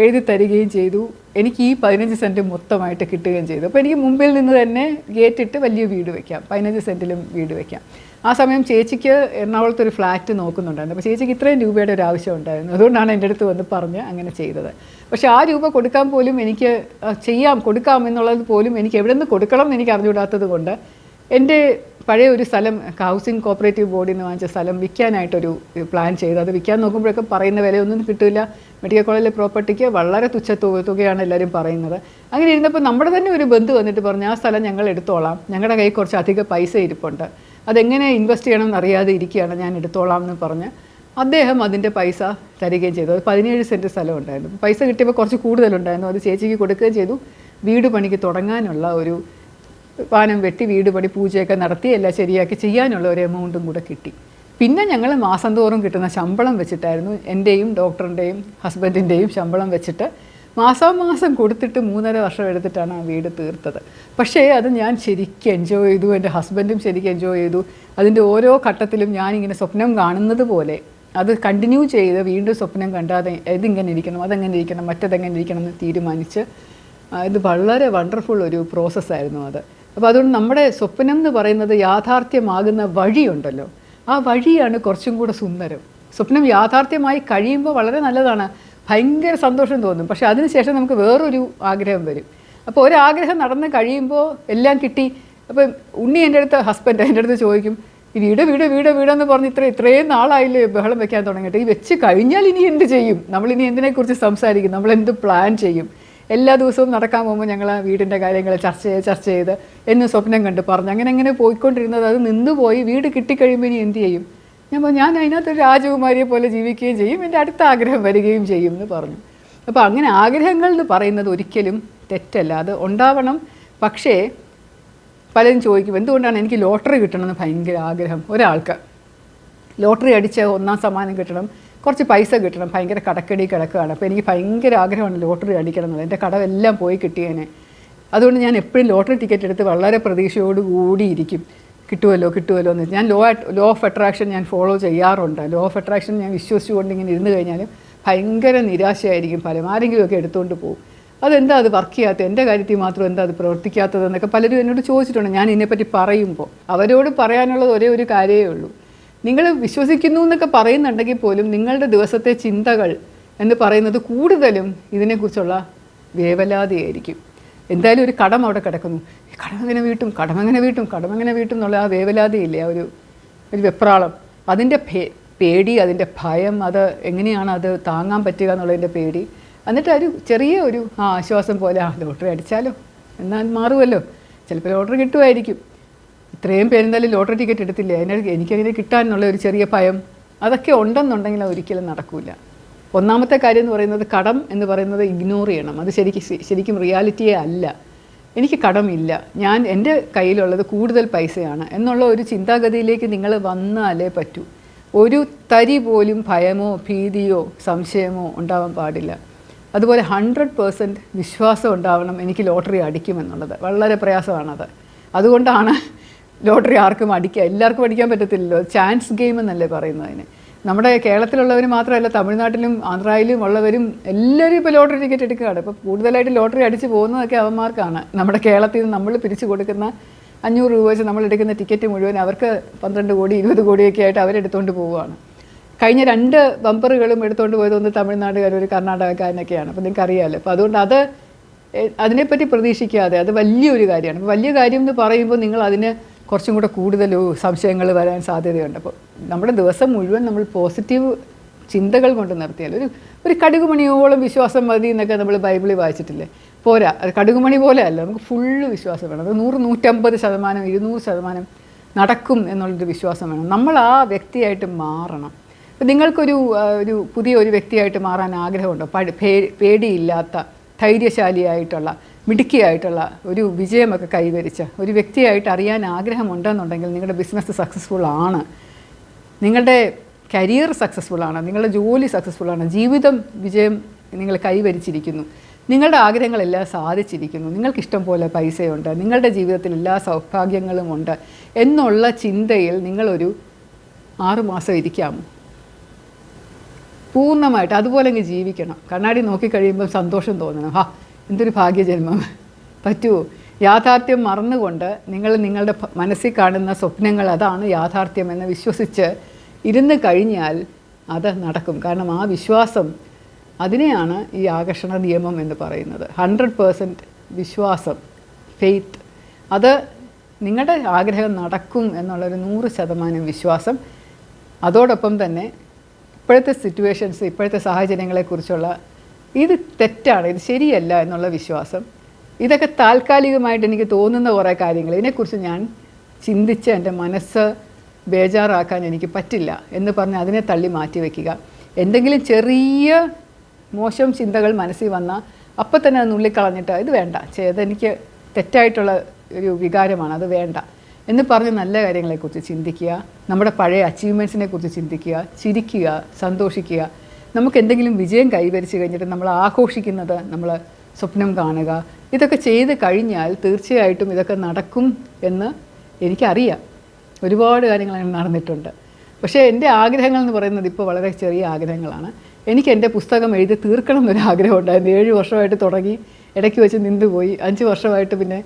എഴുതി തരികയും ചെയ്തു. എനിക്ക് ഈ 15 സെൻറ്റ് മൊത്തമായിട്ട് കിട്ടുകയും ചെയ്തു. അപ്പോൾ എനിക്ക് മുമ്പിൽ നിന്ന് തന്നെ ഗേറ്റിട്ട് വലിയ വീട് വയ്ക്കാം, 15 സെൻറ്റിലും വീട് വയ്ക്കാം. ആ സമയം ചേച്ചിക്ക് എറണാകുളത്തൊരു ഫ്ലാറ്റ് നോക്കുന്നുണ്ടായിരുന്നു. അപ്പോൾ ചേച്ചിക്ക് ഇത്രയും രൂപയുടെ ഒരു ആവശ്യം ഉണ്ടായിരുന്നു. അതുകൊണ്ടാണ് എൻ്റെ അടുത്ത് വന്ന് പറഞ്ഞ് അങ്ങനെ ചെയ്തത്. പക്ഷേ ആ രൂപ കൊടുക്കാൻ പോലും എനിക്ക് കൊടുക്കാം എന്നുള്ളത് പോലും എനിക്ക് എവിടെ നിന്ന് കൊടുക്കണം എന്ന് എനിക്ക് അറിഞ്ഞുകൂടാത്തത് കൊണ്ട് എൻ്റെ പഴയ ഒരു സ്ഥലം ഹൗസിംഗ് കോപ്പറേറ്റീവ് ബോർഡിൽ നിന്ന് വാങ്ങിച്ച സ്ഥലം വിൽക്കാനായിട്ടൊരു പ്ലാൻ ചെയ്തു. അത് വിൽക്കാൻ നോക്കുമ്പോഴൊക്കെ പറയുന്ന വിലയൊന്നും കിട്ടില്ല. മെഡിക്കൽ കോളേജിലെ പ്രോപ്പർട്ടിക്ക് വളരെ തുച്ഛ തുകയാണ് എല്ലാവരും പറയുന്നത്. അങ്ങനെ ഇരുന്നപ്പോൾ നമ്മുടെ തന്നെ ഒരു ബന്ധു വന്നിട്ട് പറഞ്ഞു, ആ സ്ഥലം ഞങ്ങൾ എടുത്തോളാം, ഞങ്ങളുടെ കയ്യിൽ കുറച്ച് അധികം പൈസ ഇരിപ്പുണ്ട്, അതെങ്ങനെ ഇൻവെസ്റ്റ് ചെയ്യണം എന്നറിയാതെ ഇരിക്കുകയാണ്, ഞാൻ എടുത്തോളാം എന്ന് പറഞ്ഞ് അദ്ദേഹം അതിൻ്റെ പൈസ തരികയും ചെയ്തു. അത് 17 സെൻറ്റ് സ്ഥലം ഉണ്ടായിരുന്നു. പൈസ കിട്ടിയപ്പോൾ കുറച്ച് കൂടുതലുണ്ടായിരുന്നു. അത് ചേച്ചിക്ക് കൊടുക്കുകയും ചെയ്തു. വീട് പണിക്ക് തുടങ്ങാനുള്ള ഒരു പാനം വെട്ടി വീട് പണി പൂജയൊക്കെ നടത്തി എല്ലാം ശരിയാക്കി ചെയ്യാനുള്ള ഒരു എമൗണ്ടും കൂടെ കിട്ടി. പിന്നെ ഞങ്ങൾ മാസം തോറും കിട്ടുന്ന ശമ്പളം വെച്ചിട്ടായിരുന്നു, എൻ്റെയും ഡോക്ടറിൻ്റെയും ഹസ്ബൻഡിൻ്റെയും ശമ്പളം വെച്ചിട്ട് മാസം കൊടുത്തിട്ട് 3.5 വർഷം എടുത്തിട്ടാണ് ആ വീട് തീർത്തത്. പക്ഷേ അത് ഞാൻ ശരിക്കും എൻജോയ് ചെയ്തു, എൻ്റെ ഹസ്ബൻഡും ശരിക്കും എൻജോയ് ചെയ്തു. അതിൻ്റെ ഓരോ ഘട്ടത്തിലും ഞാനിങ്ങനെ സ്വപ്നം കാണുന്നത് പോലെ അത് കണ്ടിന്യൂ ചെയ്ത് വീണ്ടും സ്വപ്നം കണ്ടാതെ ഇതിങ്ങനെ ഇരിക്കണം, അതെങ്ങനെ ഇരിക്കണം, മറ്റതെങ്ങനെ ഇരിക്കണം എന്ന് തീരുമാനിച്ച് ഇത് വളരെ വണ്ടർഫുൾ ഒരു പ്രോസസ്സായിരുന്നു അത്. അപ്പോൾ അതുകൊണ്ട് നമ്മുടെ സ്വപ്നം എന്ന് പറയുന്നത് യാഥാർത്ഥ്യമാകുന്ന വഴിയുണ്ടല്ലോ, ആ വഴിയാണ് കുറച്ചും കൂടെ സുന്ദരം. സ്വപ്നം യാഥാർത്ഥ്യമായി കഴിയുമ്പോൾ വളരെ നല്ലതാണ്, ഭയങ്കര സന്തോഷം തോന്നും. പക്ഷേ അതിനുശേഷം നമുക്ക് വേറൊരു ആഗ്രഹം വരും. അപ്പോൾ ഒരാഗ്രഹം നടന്ന് കഴിയുമ്പോൾ എല്ലാം കിട്ടി. അപ്പോൾ ഉണ്ണി ഹസ്ബൻഡ് എൻ്റെ അടുത്ത് ചോദിക്കും, ഈ വീടെന്ന് പറഞ്ഞ് ഇത്രയും നാളായില്ലേ ബഹളം വെക്കാൻ തുടങ്ങിയിട്ട്, ഈ വെച്ച് കഴിഞ്ഞാൽ ഇനി എന്ത് ചെയ്യും, നമ്മളിനി എന്തിനെക്കുറിച്ച് സംസാരിക്കും, നമ്മളെന്ത് പ്ലാൻ ചെയ്യും. എല്ലാ ദിവസവും നടക്കാൻ പോകുമ്പോൾ ഞങ്ങൾ ആ വീടിൻ്റെ കാര്യങ്ങൾ ചർച്ച ചെയ്ത് എന്ന് സ്വപ്നം കണ്ട് പറഞ്ഞു അങ്ങനെ പോയിക്കൊണ്ടിരുന്നത് അത് നിന്നുപോയി. വീട് കിട്ടിക്കഴിയുമ്പോൾ ഇനി എന്ത് ചെയ്യും? ഞാൻ അതിനകത്തൊരു രാജകുമാരിയെ പോലെ ജീവിക്കുകയും ചെയ്യും, എൻ്റെ അടുത്ത ആഗ്രഹം വരികയും ചെയ്യും എന്ന് പറഞ്ഞു. അപ്പോൾ അങ്ങനെ ആഗ്രഹങ്ങൾ എന്ന് പറയുന്നത് ഒരിക്കലും തെറ്റല്ല, അത് ഉണ്ടാവണം. പക്ഷേ പലരും ചോദിക്കും, എന്തുകൊണ്ടാണ് എനിക്ക് ലോട്ടറി കിട്ടണമെന്ന് ഭയങ്കര ആഗ്രഹം. ഒരാൾക്ക് ലോട്ടറി അടിച്ച് 1ാം സമ്മാനം കിട്ടണം, കുറച്ച് പൈസ കിട്ടണം, ഭയങ്കര കടക്കടി കിടക്കുകയാണ്. അപ്പോൾ എനിക്ക് ഭയങ്കര ആഗ്രഹമാണ് ലോട്ടറി അടിക്കണം എന്നുള്ളത്, എൻ്റെ കടമെല്ലാം പോയി കിട്ടിയേനെ. അതുകൊണ്ട് ഞാൻ എപ്പോഴും ലോട്ടറി ടിക്കറ്റ് എടുത്ത് വളരെ പ്രതീക്ഷയോടുകൂടി ഇരിക്കും, കിട്ടുമല്ലോ എന്ന്. ഞാൻ ലോ ഓഫ് അട്രാക്ഷൻ ഞാൻ ഫോളോ ചെയ്യാറുണ്ട്. ലോ ഓഫ് അട്രാക്ഷൻ ഞാൻ വിശ്വസിച്ചുകൊണ്ട് ഇങ്ങനെ ഇരുന്ന് കഴിഞ്ഞാലും ഭയങ്കര നിരാശയായിരിക്കും. ആരെങ്കിലുമൊക്കെ എടുത്തുകൊണ്ട് പോകും. അതെന്താ അത് വർക്ക് ചെയ്യാത്തത്, എൻ്റെ കാര്യത്തിൽ മാത്രം എന്താ അത് പ്രവർത്തിക്കാത്തതെന്നൊക്കെ പലരും എന്നോട് ചോദിച്ചിട്ടുണ്ട്. ഞാൻ ഇതിനെപ്പറ്റി പറയുമ്പോൾ അവരോട് പറയാനുള്ളത് ഒരേ ഒരു കാര്യമേ ഉള്ളൂ, നിങ്ങൾ വിശ്വസിക്കുന്നു എന്നൊക്കെ പറയുന്നുണ്ടെങ്കിൽ പോലും നിങ്ങളുടെ ദിവസത്തെ ചിന്തകൾ എന്ന് പറയുന്നത് കൂടുതലും ഇതിനെക്കുറിച്ചുള്ള വേവലാതിയായിരിക്കും. എന്തായാലും ഒരു കടം അവിടെ കിടക്കുന്നു, കടമെങ്ങനെ വീട്ടും എന്നുള്ള ആ വേവലാതിയില്ലേ, ഒരു വെപ്രാളം, അതിൻ്റെ പേടി, അതിൻ്റെ ഭയം, അത് എങ്ങനെയാണ് അത് താങ്ങാൻ പറ്റുക എന്നുള്ളതിൻ്റെ പേടി. എന്നിട്ട് ഒരു ചെറിയ ഒരു ആശ്വാസം പോലെ, ലോട്ടറി അടിച്ചാലോ എന്നാൽ മാറുമല്ലോ, ചിലപ്പോൾ ലോട്ടറി കിട്ടുമായിരിക്കും. ഇത്രയും പേരെന്തായാലും ലോട്ടറി ടിക്കറ്റ് എടുത്തില്ലേ, എനിക്കങ്ങനെ കിട്ടാനുള്ള ഒരു ചെറിയ ഭയം, അതൊക്കെ ഉണ്ടെന്നുണ്ടെങ്കിൽ അത് ഒരിക്കലും നടക്കില്ല. ഒന്നാമത്തെ കാര്യം എന്ന് പറയുന്നത്, കടം എന്ന് പറയുന്നത് ഇഗ്നോർ ചെയ്യണം. അത് ശരിക്കും റിയാലിറ്റിയേ അല്ല. എനിക്ക് കടമില്ല, എൻ്റെ കയ്യിലുള്ളത് കൂടുതൽ പൈസയാണ് എന്നുള്ള ഒരു ചിന്താഗതിയിലേക്ക് നിങ്ങൾ വന്നാലേ പറ്റൂ. ഒരു തരി പോലും ഭയമോ ഭീതിയോ സംശയമോ ഉണ്ടാവാൻ പാടില്ല. അതുപോലെ 100% വിശ്വാസം ഉണ്ടാവണം, എനിക്ക് ലോട്ടറി അടിക്കുമെന്നുള്ളത്. വളരെ പ്രയാസമാണത്. അതുകൊണ്ടാണ് ലോട്ടറി എല്ലാവർക്കും അടിക്കാൻ പറ്റത്തില്ലല്ലോ. ചാൻസ് ഗെയിം എന്നല്ലേ പറയുന്നതിന്. നമ്മുടെ കേരളത്തിലുള്ളവർ മാത്രമല്ല, തമിഴ്നാട്ടിലും ആന്ധ്രയിലും ഉള്ളവരും എല്ലാവരും ഇപ്പോൾ ലോട്ടറി ടിക്കറ്റ് എടുക്കുകയാണ്. ഇപ്പോൾ കൂടുതലായിട്ട് ലോട്ടറി അടിച്ച് പോകുന്നതൊക്കെ അവന്മാർക്കാണ്. നമ്മുടെ കേരളത്തിൽ നിന്ന് നമ്മൾ പിരിച്ചു കൊടുക്കുന്ന 500 രൂപ വെച്ച് നമ്മൾ എടുക്കുന്ന ടിക്കറ്റ് മുഴുവൻ അവർക്ക് 12 കോടി 20 കോടിയൊക്കെ ആയിട്ട് അവരെടുത്തുകൊണ്ട് പോവുകയാണ്. കഴിഞ്ഞ 2 ബമ്പറുകളും എടുത്തുകൊണ്ട് പോയത് ഒന്ന് തമിഴ്നാടുകാരും ഒരു കർണാടകക്കാരനൊക്കെയാണ്. അപ്പോൾ നിങ്ങൾക്ക് അറിയാമല്ലോ. അപ്പോൾ അതുകൊണ്ട് അതിനെപ്പറ്റി പ്രതീക്ഷിക്കാതെ, അത് വലിയൊരു കാര്യമാണ്. അപ്പോൾ വലിയ കാര്യം എന്ന് പറയുമ്പോൾ നിങ്ങൾ അതിന് കുറച്ചും കൂടെ കൂടുതൽ സംശയങ്ങൾ വരാൻ സാധ്യതയുണ്ട്. അപ്പോൾ നമ്മുടെ ദിവസം മുഴുവൻ നമ്മൾ പോസിറ്റീവ് ചിന്തകൾ കൊണ്ട് നിർത്തിയാൽ ഒരു കടുകുമണിയോളം വിശ്വാസം മതി എന്നൊക്കെ നമ്മൾ ബൈബിളിൽ വായിച്ചിട്ടില്ലേ. പോരാ, അത് കടുകുമണി പോലെ അല്ല, നമുക്ക് ഫുള്ള് വിശ്വാസം വേണം. അത് 100, 150%, 200% നടക്കും എന്നുള്ളൊരു വിശ്വാസം വേണം. നമ്മൾ ആ വ്യക്തിയായിട്ട് മാറണം. അപ്പോൾ നിങ്ങൾക്കൊരു പുതിയ ഒരു വ്യക്തിയായിട്ട് മാറാൻ ആഗ്രഹമുണ്ടോ? പേടിയില്ലാത്ത, ധൈര്യശാലിയായിട്ടുള്ള, മിടുക്കിയായിട്ടുള്ള, ഒരു വിജയമൊക്കെ കൈവരിച്ച ഒരു വ്യക്തിയായിട്ട് അറിയാൻ ആഗ്രഹമുണ്ടെന്നുണ്ടെങ്കിൽ നിങ്ങളുടെ ബിസിനസ് സക്സസ്ഫുൾ ആണ്, നിങ്ങളുടെ കരിയർ സക്സസ്ഫുൾ ആണ്, നിങ്ങളുടെ ജോലി സക്സസ്ഫുൾ ആണ്, ജീവിതം വിജയം നിങ്ങൾ കൈവരിച്ചിരിക്കുന്നു, നിങ്ങളുടെ ആഗ്രഹങ്ങളെല്ലാം സാധിച്ചിരിക്കുന്നു, നിങ്ങൾക്കിഷ്ടം പോലെ പൈസയുണ്ട്, നിങ്ങളുടെ ജീവിതത്തിൽ എല്ലാ സൗഭാഗ്യങ്ങളുമുണ്ട് എന്നുള്ള ചിന്തയിൽ നിങ്ങളൊരു 6 മാസം ഇരിക്കാമോ? പൂർണ്ണമായിട്ട് അതുപോലെ അങ്ങ് ജീവിക്കണം. കണ്ണാടി നോക്കിക്കഴിയുമ്പോൾ സന്തോഷം തോന്നണം. എന്തൊരു ഭാഗ്യജന്മം. പറ്റുമോ? യാഥാർത്ഥ്യം മറന്നുകൊണ്ട് നിങ്ങളുടെ മനസ്സിൽ കാണുന്ന സ്വപ്നങ്ങൾ അതാണ് യാഥാർത്ഥ്യമെന്ന് വിശ്വസിച്ച് ഇരുന്ന് കഴിഞ്ഞാൽ അത് നടക്കും. കാരണം ആ വിശ്വാസം, അതിനെയാണ് ഈ ആകർഷണ നിയമം എന്ന് പറയുന്നത്. 100% വിശ്വാസം, ഫെയ്ത്ത്. അത് നിങ്ങളുടെ ആഗ്രഹം നടക്കും എന്നുള്ളൊരു 100% വിശ്വാസം. അതോടൊപ്പം തന്നെ ഇപ്പോഴത്തെ സിറ്റുവേഷൻസ്, ഇപ്പോഴത്തെ സാഹചര്യങ്ങളെക്കുറിച്ചുള്ള ഇത് തെറ്റാണ്, ഇത് ശരിയല്ല എന്നുള്ള വിശ്വാസം. ഇതൊക്കെ താൽക്കാലികമായിട്ട് എനിക്ക് തോന്നുന്ന കുറേ കാര്യങ്ങൾ, ഇതിനെക്കുറിച്ച് ഞാൻ ചിന്തിച്ച് എൻ്റെ മനസ്സ് ബേജാറാക്കാൻ എനിക്ക് പറ്റില്ല എന്ന് പറഞ്ഞ് അതിനെ തള്ളി മാറ്റി വയ്ക്കുക. എന്തെങ്കിലും ചെറിയ മോശം ചിന്തകൾ മനസ്സിൽ വന്നാൽ അപ്പം തന്നെ അത് നുള്ളിക്കളഞ്ഞിട്ട് ഇത് വേണ്ട, അതെനിക്ക് തെറ്റായിട്ടുള്ള ഒരു വികാരമാണ്, അത് വേണ്ട എന്ന് പറഞ്ഞ് നല്ല കാര്യങ്ങളെക്കുറിച്ച് ചിന്തിക്കുക. നമ്മുടെ പഴയ അച്ചീവ്മെൻറ്റ്സിനെ കുറിച്ച് ചിന്തിക്കുക, ചിരിക്കുക, സന്തോഷിക്കുക. നമുക്ക് എന്തെങ്കിലും വിജയം കൈവരിച്ച് കഴിഞ്ഞിട്ട് നമ്മൾ ആഘോഷിക്കുന്നത്, നമ്മൾ സ്വപ്നം കാണുക. ഇതൊക്കെ ചെയ്ത് കഴിഞ്ഞാൽ തീർച്ചയായിട്ടും ഇതൊക്കെ നടക്കും എന്ന് എനിക്കറിയാം. ഒരുപാട് കാര്യങ്ങൾ അങ്ങനെ നടന്നിട്ടുണ്ട്. പക്ഷേ എൻ്റെ ആഗ്രഹങ്ങൾ എന്ന് പറയുന്നത് ഇപ്പോൾ വളരെ ചെറിയ ആഗ്രഹങ്ങളാണ്. എനിക്ക് എൻ്റെ പുസ്തകം എഴുതി തീർക്കണം എന്നൊരു ആഗ്രഹം ഉണ്ടായിരുന്നു. 7 വർഷമായിട്ട് തുടങ്ങി, ഇടയ്ക്ക് വെച്ച് നിന്നുപോയി. 5 വർഷമായിട്ട് പിന്നെ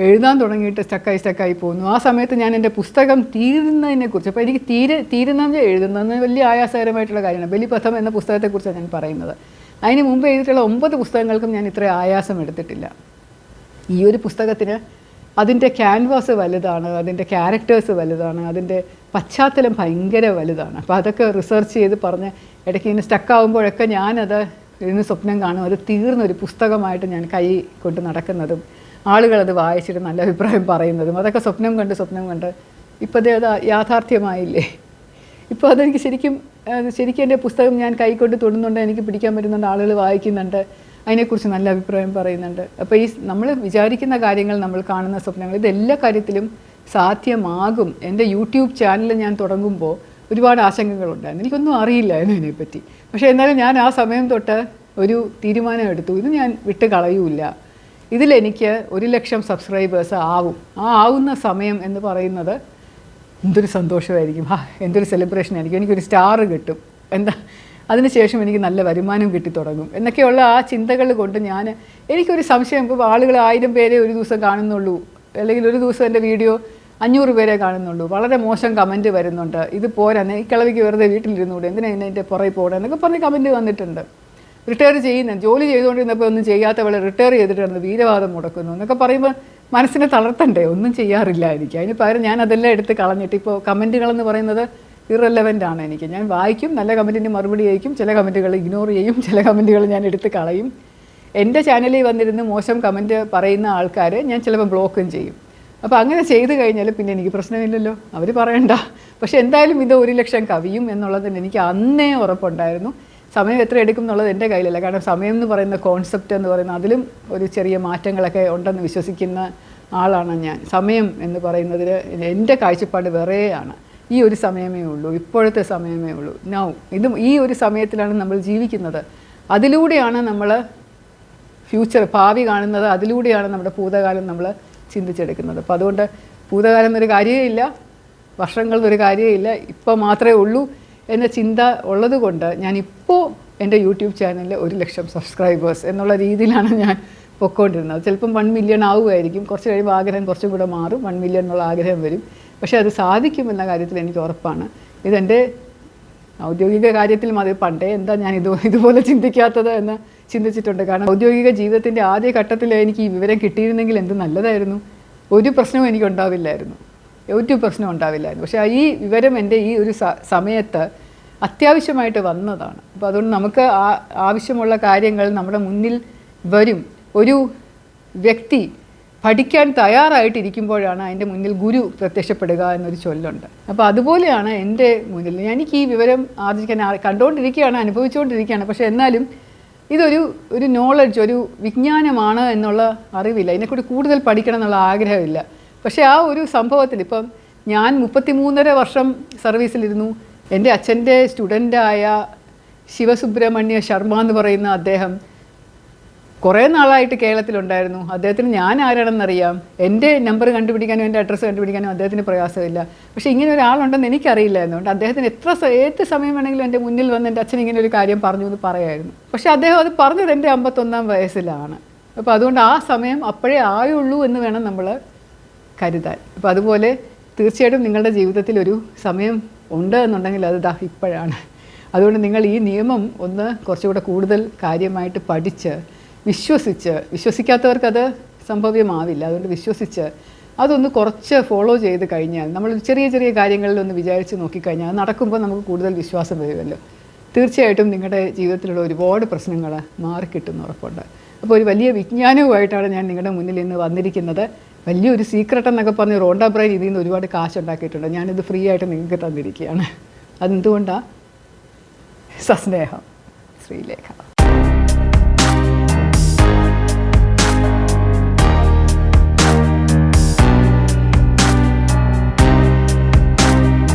എഴുതാൻ തുടങ്ങിയിട്ട് സ്റ്റക്കായി പോകുന്നു. ആ സമയത്ത് ഞാൻ എൻ്റെ പുസ്തകം തീരുന്നതിനെക്കുറിച്ച്, അപ്പോൾ എനിക്ക് തീരുന്നതെന്ന് എഴുതുന്നതെന്ന് വലിയ ആയാസകരമായിട്ടുള്ള കാര്യമാണ്. ബലിപഥം എന്ന പുസ്തകത്തെക്കുറിച്ചാണ് ഞാൻ പറയുന്നത്. അതിന് മുമ്പ് എഴുതിയിട്ടുള്ള 9 പുസ്തകങ്ങൾക്കും ഞാൻ ഇത്ര ആയാസം എടുത്തിട്ടില്ല. ഈ ഒരു പുസ്തകത്തിന് അതിൻ്റെ ക്യാൻവാസ് വലുതാണ്, അതിൻ്റെ ക്യാരക്ടേഴ്സ് വലുതാണ്, അതിൻ്റെ പശ്ചാത്തലം ഭയങ്കര വലുതാണ്. അപ്പോൾ അതൊക്കെ റിസർച്ച് ചെയ്ത് പറഞ്ഞ് ഇടയ്ക്ക് ഇങ്ങനെ സ്റ്റക്കാവുമ്പോഴൊക്കെ ഞാനത് ഇരുന്ന് സ്വപ്നം കാണും. അത് തീർന്നൊരു പുസ്തകമായിട്ട് ഞാൻ കൈ കൊണ്ട് നടക്കുന്നതും ആളുകളത് വായിച്ചിട്ട് നല്ല അഭിപ്രായം പറയുന്നതും അതൊക്കെ സ്വപ്നം കണ്ട് ഇപ്പോഴത്തെ അത് യാഥാർത്ഥ്യമായില്ലേ. ഇപ്പോൾ അതെനിക്ക് ശരിക്കും എൻ്റെ പുസ്തകം ഞാൻ കൈകൊണ്ട് തൊടുന്നുണ്ട്, എനിക്ക് പിടിക്കാൻ പറ്റുന്നുണ്ട്, ആളുകൾ വായിക്കുന്നുണ്ട്, അതിനെക്കുറിച്ച് നല്ല അഭിപ്രായം പറയുന്നുണ്ട്. അപ്പോൾ നമ്മൾ വിചാരിക്കുന്ന കാര്യങ്ങൾ, നമ്മൾ കാണുന്ന സ്വപ്നങ്ങൾ, ഇതെല്ലാ കാര്യത്തിലും സാധ്യമാകും. എൻ്റെ യൂട്യൂബ് ചാനൽ ഞാൻ തുടങ്ങുമ്പോൾ ഒരുപാട് ആശങ്കകളുണ്ടായിരുന്നു. എനിക്കൊന്നും അറിയില്ലായിരുന്നു ഇതിനെപ്പറ്റി. പക്ഷേ എന്നാലും ഞാൻ ആ സമയം തൊട്ട് ഒരു തീരുമാനം എടുത്തു, ഇത് ഞാൻ വിട്ട് കളയൂല. ഇതിലെനിക്ക് 1,00,000 സബ്സ്ക്രൈബേഴ്സ് ആവും. ആ ആവുന്ന സമയം എന്ന് പറയുന്നത് എന്തൊരു സന്തോഷമായിരിക്കും, എന്തൊരു സെലിബ്രേഷൻ ആയിരിക്കും. എനിക്കൊരു സ്റ്റാർ കിട്ടും, അതിനുശേഷം എനിക്ക് നല്ല വരുമാനം കിട്ടിത്തുടങ്ങും എന്നൊക്കെയുള്ള ആ ചിന്തകൾ കൊണ്ട് എനിക്കൊരു സംശയം. ഇപ്പോൾ ആളുകൾ 1000 പേരെ ഒരു ദിവസം കാണുന്നുള്ളൂ, അല്ലെങ്കിൽ ഒരു ദിവസം എൻ്റെ വീഡിയോ 500 പേരെ കാണുന്നുള്ളൂ, വളരെ മോശം കമൻറ്റ് വരുന്നുണ്ട്, ഇത് പോരാ, ഈ കിളവിക്ക് വെറുതെ വീട്ടിലിരുന്നുകൂടെ, എന്തിനാ എൻ്റെ പുറകെ പോകണം എന്നൊക്കെ പറഞ്ഞ് കമൻറ്റ് വന്നിട്ടുണ്ട്. റിട്ടയർ ജോലി ചെയ്തുകൊണ്ടിരുന്നപ്പോൾ ഒന്നും ചെയ്യാത്തവളെ റിട്ടയർ ചെയ്തിട്ട് വീരവാദം മുടക്കുന്നു എന്നൊക്കെ പറയുമ്പോൾ മനസ്സിനെ തളർത്തണ്ടേ? ഒന്നും ചെയ്യാറില്ല എനിക്ക്. അതിന് പകരം ഞാൻ അതെല്ലാം എടുത്ത് കളഞ്ഞിട്ട് ഇപ്പോൾ കമൻറ്റുകളെന്ന് പറയുന്നത് ഇറെലവൻ്റ് ആണ് എനിക്ക്. ഞാൻ വായിക്കും, നല്ല കമൻറ്റിന് മറുപടി അയക്കും, ചില കമൻറ്റുകൾ ഇഗ്നോർ ചെയ്യും, ചില കമൻറ്റുകൾ ഞാൻ എടുത്ത് കളയും. എൻ്റെ ചാനലിൽ വന്നിരുന്ന് മോശം കമൻറ്റ് പറയുന്ന ആൾക്കാരെ ഞാൻ ചിലപ്പോൾ ബ്ലോക്കും ചെയ്യും. അപ്പോൾ അങ്ങനെ ചെയ്ത് കഴിഞ്ഞാൽ പിന്നെ എനിക്ക് പ്രശ്നമില്ലല്ലോ, അവർ പറയണ്ട. പക്ഷേ എന്തായാലും ഇത് 1,00,000 കവിയും എന്നുള്ളതിന് എനിക്ക് അന്നേ ഉറപ്പുണ്ടായിരുന്നു. സമയം എത്ര എടുക്കും എന്നുള്ളത് എൻ്റെ കയ്യിലല്ല. കാരണം സമയം എന്ന് പറയുന്ന കോൺസെപ്റ്റ് എന്ന് പറയുന്നത് അതിലും ഒരു ചെറിയ മാറ്റങ്ങളൊക്കെ ഉണ്ടെന്ന് വിശ്വസിക്കുന്ന ആളാണ് ഞാൻ. സമയം എന്ന് പറയുന്നതിൽ എൻ്റെ കാഴ്ചപ്പാട് വേറെയാണ്. ഈ ഒരു സമയമേ ഉള്ളൂ, ഇപ്പോഴത്തെ സമയമേ ഉള്ളൂ, നൗ. ഈ ഒരു സമയത്തിലാണ് നമ്മൾ ജീവിക്കുന്നത്. അതിലൂടെയാണ് നമ്മൾ ഫ്യൂച്ചർ, ഭാവി കാണുന്നത്. അതിലൂടെയാണ് നമ്മുടെ ഭൂതകാലം നമ്മൾ ചിന്തിച്ചെടുക്കുന്നത്. അപ്പോൾ അതുകൊണ്ട് ഭൂതകാലം എന്നൊരു കാര്യമേ വർഷങ്ങളൊരു കാര്യമില്ല, ഇപ്പോൾ മാത്രമേ ഉള്ളൂ എന്ന ചിന്ത ഉള്ളത് കൊണ്ട് ഞാനിപ്പോൾ എൻ്റെ യൂട്യൂബ് ചാനലിൽ 1,00,000 സബ്സ്ക്രൈബേഴ്സ് എന്നുള്ള രീതിയിലാണ് ഞാൻ പൊയ്ക്കൊണ്ടിരുന്നത്. ചിലപ്പം 1 മില്യൺ ആവുമായിരിക്കും, കുറച്ച് കഴിയുമ്പോൾ ആഗ്രഹം കുറച്ചും കൂടെ മാറും, 1 മില്യൺ എന്നുള്ള ആഗ്രഹം വരും. പക്ഷേ അത് സാധിക്കുമെന്ന കാര്യത്തിൽ എനിക്ക് ഉറപ്പാണ്. ഇതെൻ്റെ ഔദ്യോഗിക കാര്യത്തിൽ മതി. പണ്ടേ എന്താ ഞാൻ ഇതുപോലെ ചിന്തിക്കാത്തത് എന്ന് ചിന്തിച്ചിട്ടുണ്ട്. കാരണം ഔദ്യോഗിക ജീവിതത്തിൻ്റെ ആദ്യ ഘട്ടത്തിൽ എനിക്ക് ഈ വിവരം കിട്ടിയിരുന്നെങ്കിൽ എന്ത് നല്ലതായിരുന്നു. ഒരു പ്രശ്നവും എനിക്കുണ്ടാവില്ലായിരുന്നു, ഒരു പ്രശ്നം ഉണ്ടാവില്ലായിരുന്നു. പക്ഷേ ഈ വിവരം എൻ്റെ ഈ ഒരു സമയത്ത് അത്യാവശ്യമായിട്ട് വന്നതാണ്. അപ്പോൾ അതുകൊണ്ട് നമുക്ക് ആവശ്യമുള്ള കാര്യങ്ങൾ നമ്മുടെ മുന്നിൽ വരും. ഒരു വ്യക്തി പഠിക്കാൻ തയ്യാറായിട്ടിരിക്കുമ്പോഴാണ് അതിൻ്റെ മുന്നിൽ ഗുരു പ്രത്യക്ഷപ്പെടുക എന്നൊരു ചൊല്ലുണ്ട്. അപ്പോൾ അതുപോലെയാണ് എൻ്റെ മുന്നിൽ എനിക്ക് ഈ വിവരം ആർജിക്കാൻ കണ്ടുകൊണ്ടിരിക്കുകയാണ്, അനുഭവിച്ചുകൊണ്ടിരിക്കുകയാണ്. പക്ഷേ എന്നാലും ഇതൊരു നോളജ്, ഒരു വിജ്ഞാനമാണ് എന്നുള്ള അറിവില്ല, ഇതിനെക്കുറിച്ച് കൂടുതൽ പഠിക്കണം എന്നുള്ള ആഗ്രഹമില്ല. പക്ഷേ ആ ഒരു സംഭവത്തിൽ ഇപ്പം ഞാൻ 33.5 വർഷം സർവീസിലിരുന്നു. എൻ്റെ അച്ഛൻ്റെ സ്റ്റുഡൻ്റായ ശിവസുബ്രഹ്മണ്യ ശർമ്മ എന്ന് പറയുന്ന അദ്ദേഹം കുറേ നാളായിട്ട് കേരളത്തിലുണ്ടായിരുന്നു. അദ്ദേഹത്തിന് ഞാൻ ആരാണെന്നറിയാം. എൻ്റെ നമ്പർ കണ്ടുപിടിക്കാനും എൻ്റെ അഡ്രസ്സ് കണ്ടുപിടിക്കാനും അദ്ദേഹത്തിന് പ്രയാസമില്ല. പക്ഷേ ഇങ്ങനെ ഒരാളുണ്ടെന്ന് എനിക്കറിയില്ലായിരുന്നു. അതുകൊണ്ട് അദ്ദേഹത്തിന് ഏത് സമയം വേണമെങ്കിലും എൻ്റെ മുന്നിൽ വന്ന് എൻ്റെ അച്ഛൻ ഇങ്ങനെ ഒരു കാര്യം പറഞ്ഞു എന്ന് പറയായിരുന്നു. പക്ഷേ അദ്ദേഹം അത് പറഞ്ഞത് എൻ്റെ 51-ാം വയസ്സിലാണ്. അപ്പോൾ അതുകൊണ്ട് ആ സമയം അപ്പോഴേ ആയുള്ളൂ എന്ന് വേണം നമ്മൾ കരുതാൻ. അപ്പോൾ അതുപോലെ തീർച്ചയായിട്ടും നിങ്ങളുടെ ജീവിതത്തിൽ ഒരു സമയം ഉണ്ട് എന്നുണ്ടെങ്കിൽ അത് ദാ ഇപ്പോഴാണ്. അതുകൊണ്ട് നിങ്ങൾ ഈ നിയമം ഒന്ന് കുറച്ചുകൂടെ കൂടുതൽ കാര്യമായിട്ട് പഠിച്ച് വിശ്വസിക്കാത്തവർക്കത് സംഭവ്യമാവില്ല. അതുകൊണ്ട് വിശ്വസിച്ച് അതൊന്ന് കുറച്ച് ഫോളോ ചെയ്ത് കഴിഞ്ഞാൽ, നമ്മൾ ചെറിയ ചെറിയ കാര്യങ്ങളിലൊന്ന് വിചാരിച്ച് നോക്കിക്കഴിഞ്ഞാൽ അത് നടക്കുമ്പോൾ നമുക്ക് കൂടുതൽ വിശ്വാസം വരുമല്ലോ. തീർച്ചയായിട്ടും നിങ്ങളുടെ ജീവിതത്തിലുള്ള ഒരുപാട് പ്രശ്നങ്ങൾ മാറിക്കിട്ടുമെന്ന് ഉറപ്പുണ്ട്. അപ്പോൾ ഒരു വലിയ വിജ്ഞാനവുമായിട്ടാണ് ഞാൻ നിങ്ങളുടെ മുന്നിൽ ഇന്ന് വന്നിരിക്കുന്നത്. വലിയൊരു സീക്രട്ട് എന്നൊക്കെ പറഞ്ഞ് റോണ്ട ബ്രൈൻ ഇതിൽ നിന്ന് ഒരുപാട് കാശ് ഉണ്ടാക്കിയിട്ടുണ്ട്. ഞാനിത് ഫ്രീ ആയിട്ട് നിങ്ങൾക്ക് തന്നിരിക്കുകയാണ്. അതെന്തുകൊണ്ടാണ്? സസ്നേഹം, ശ്രീലേഖ.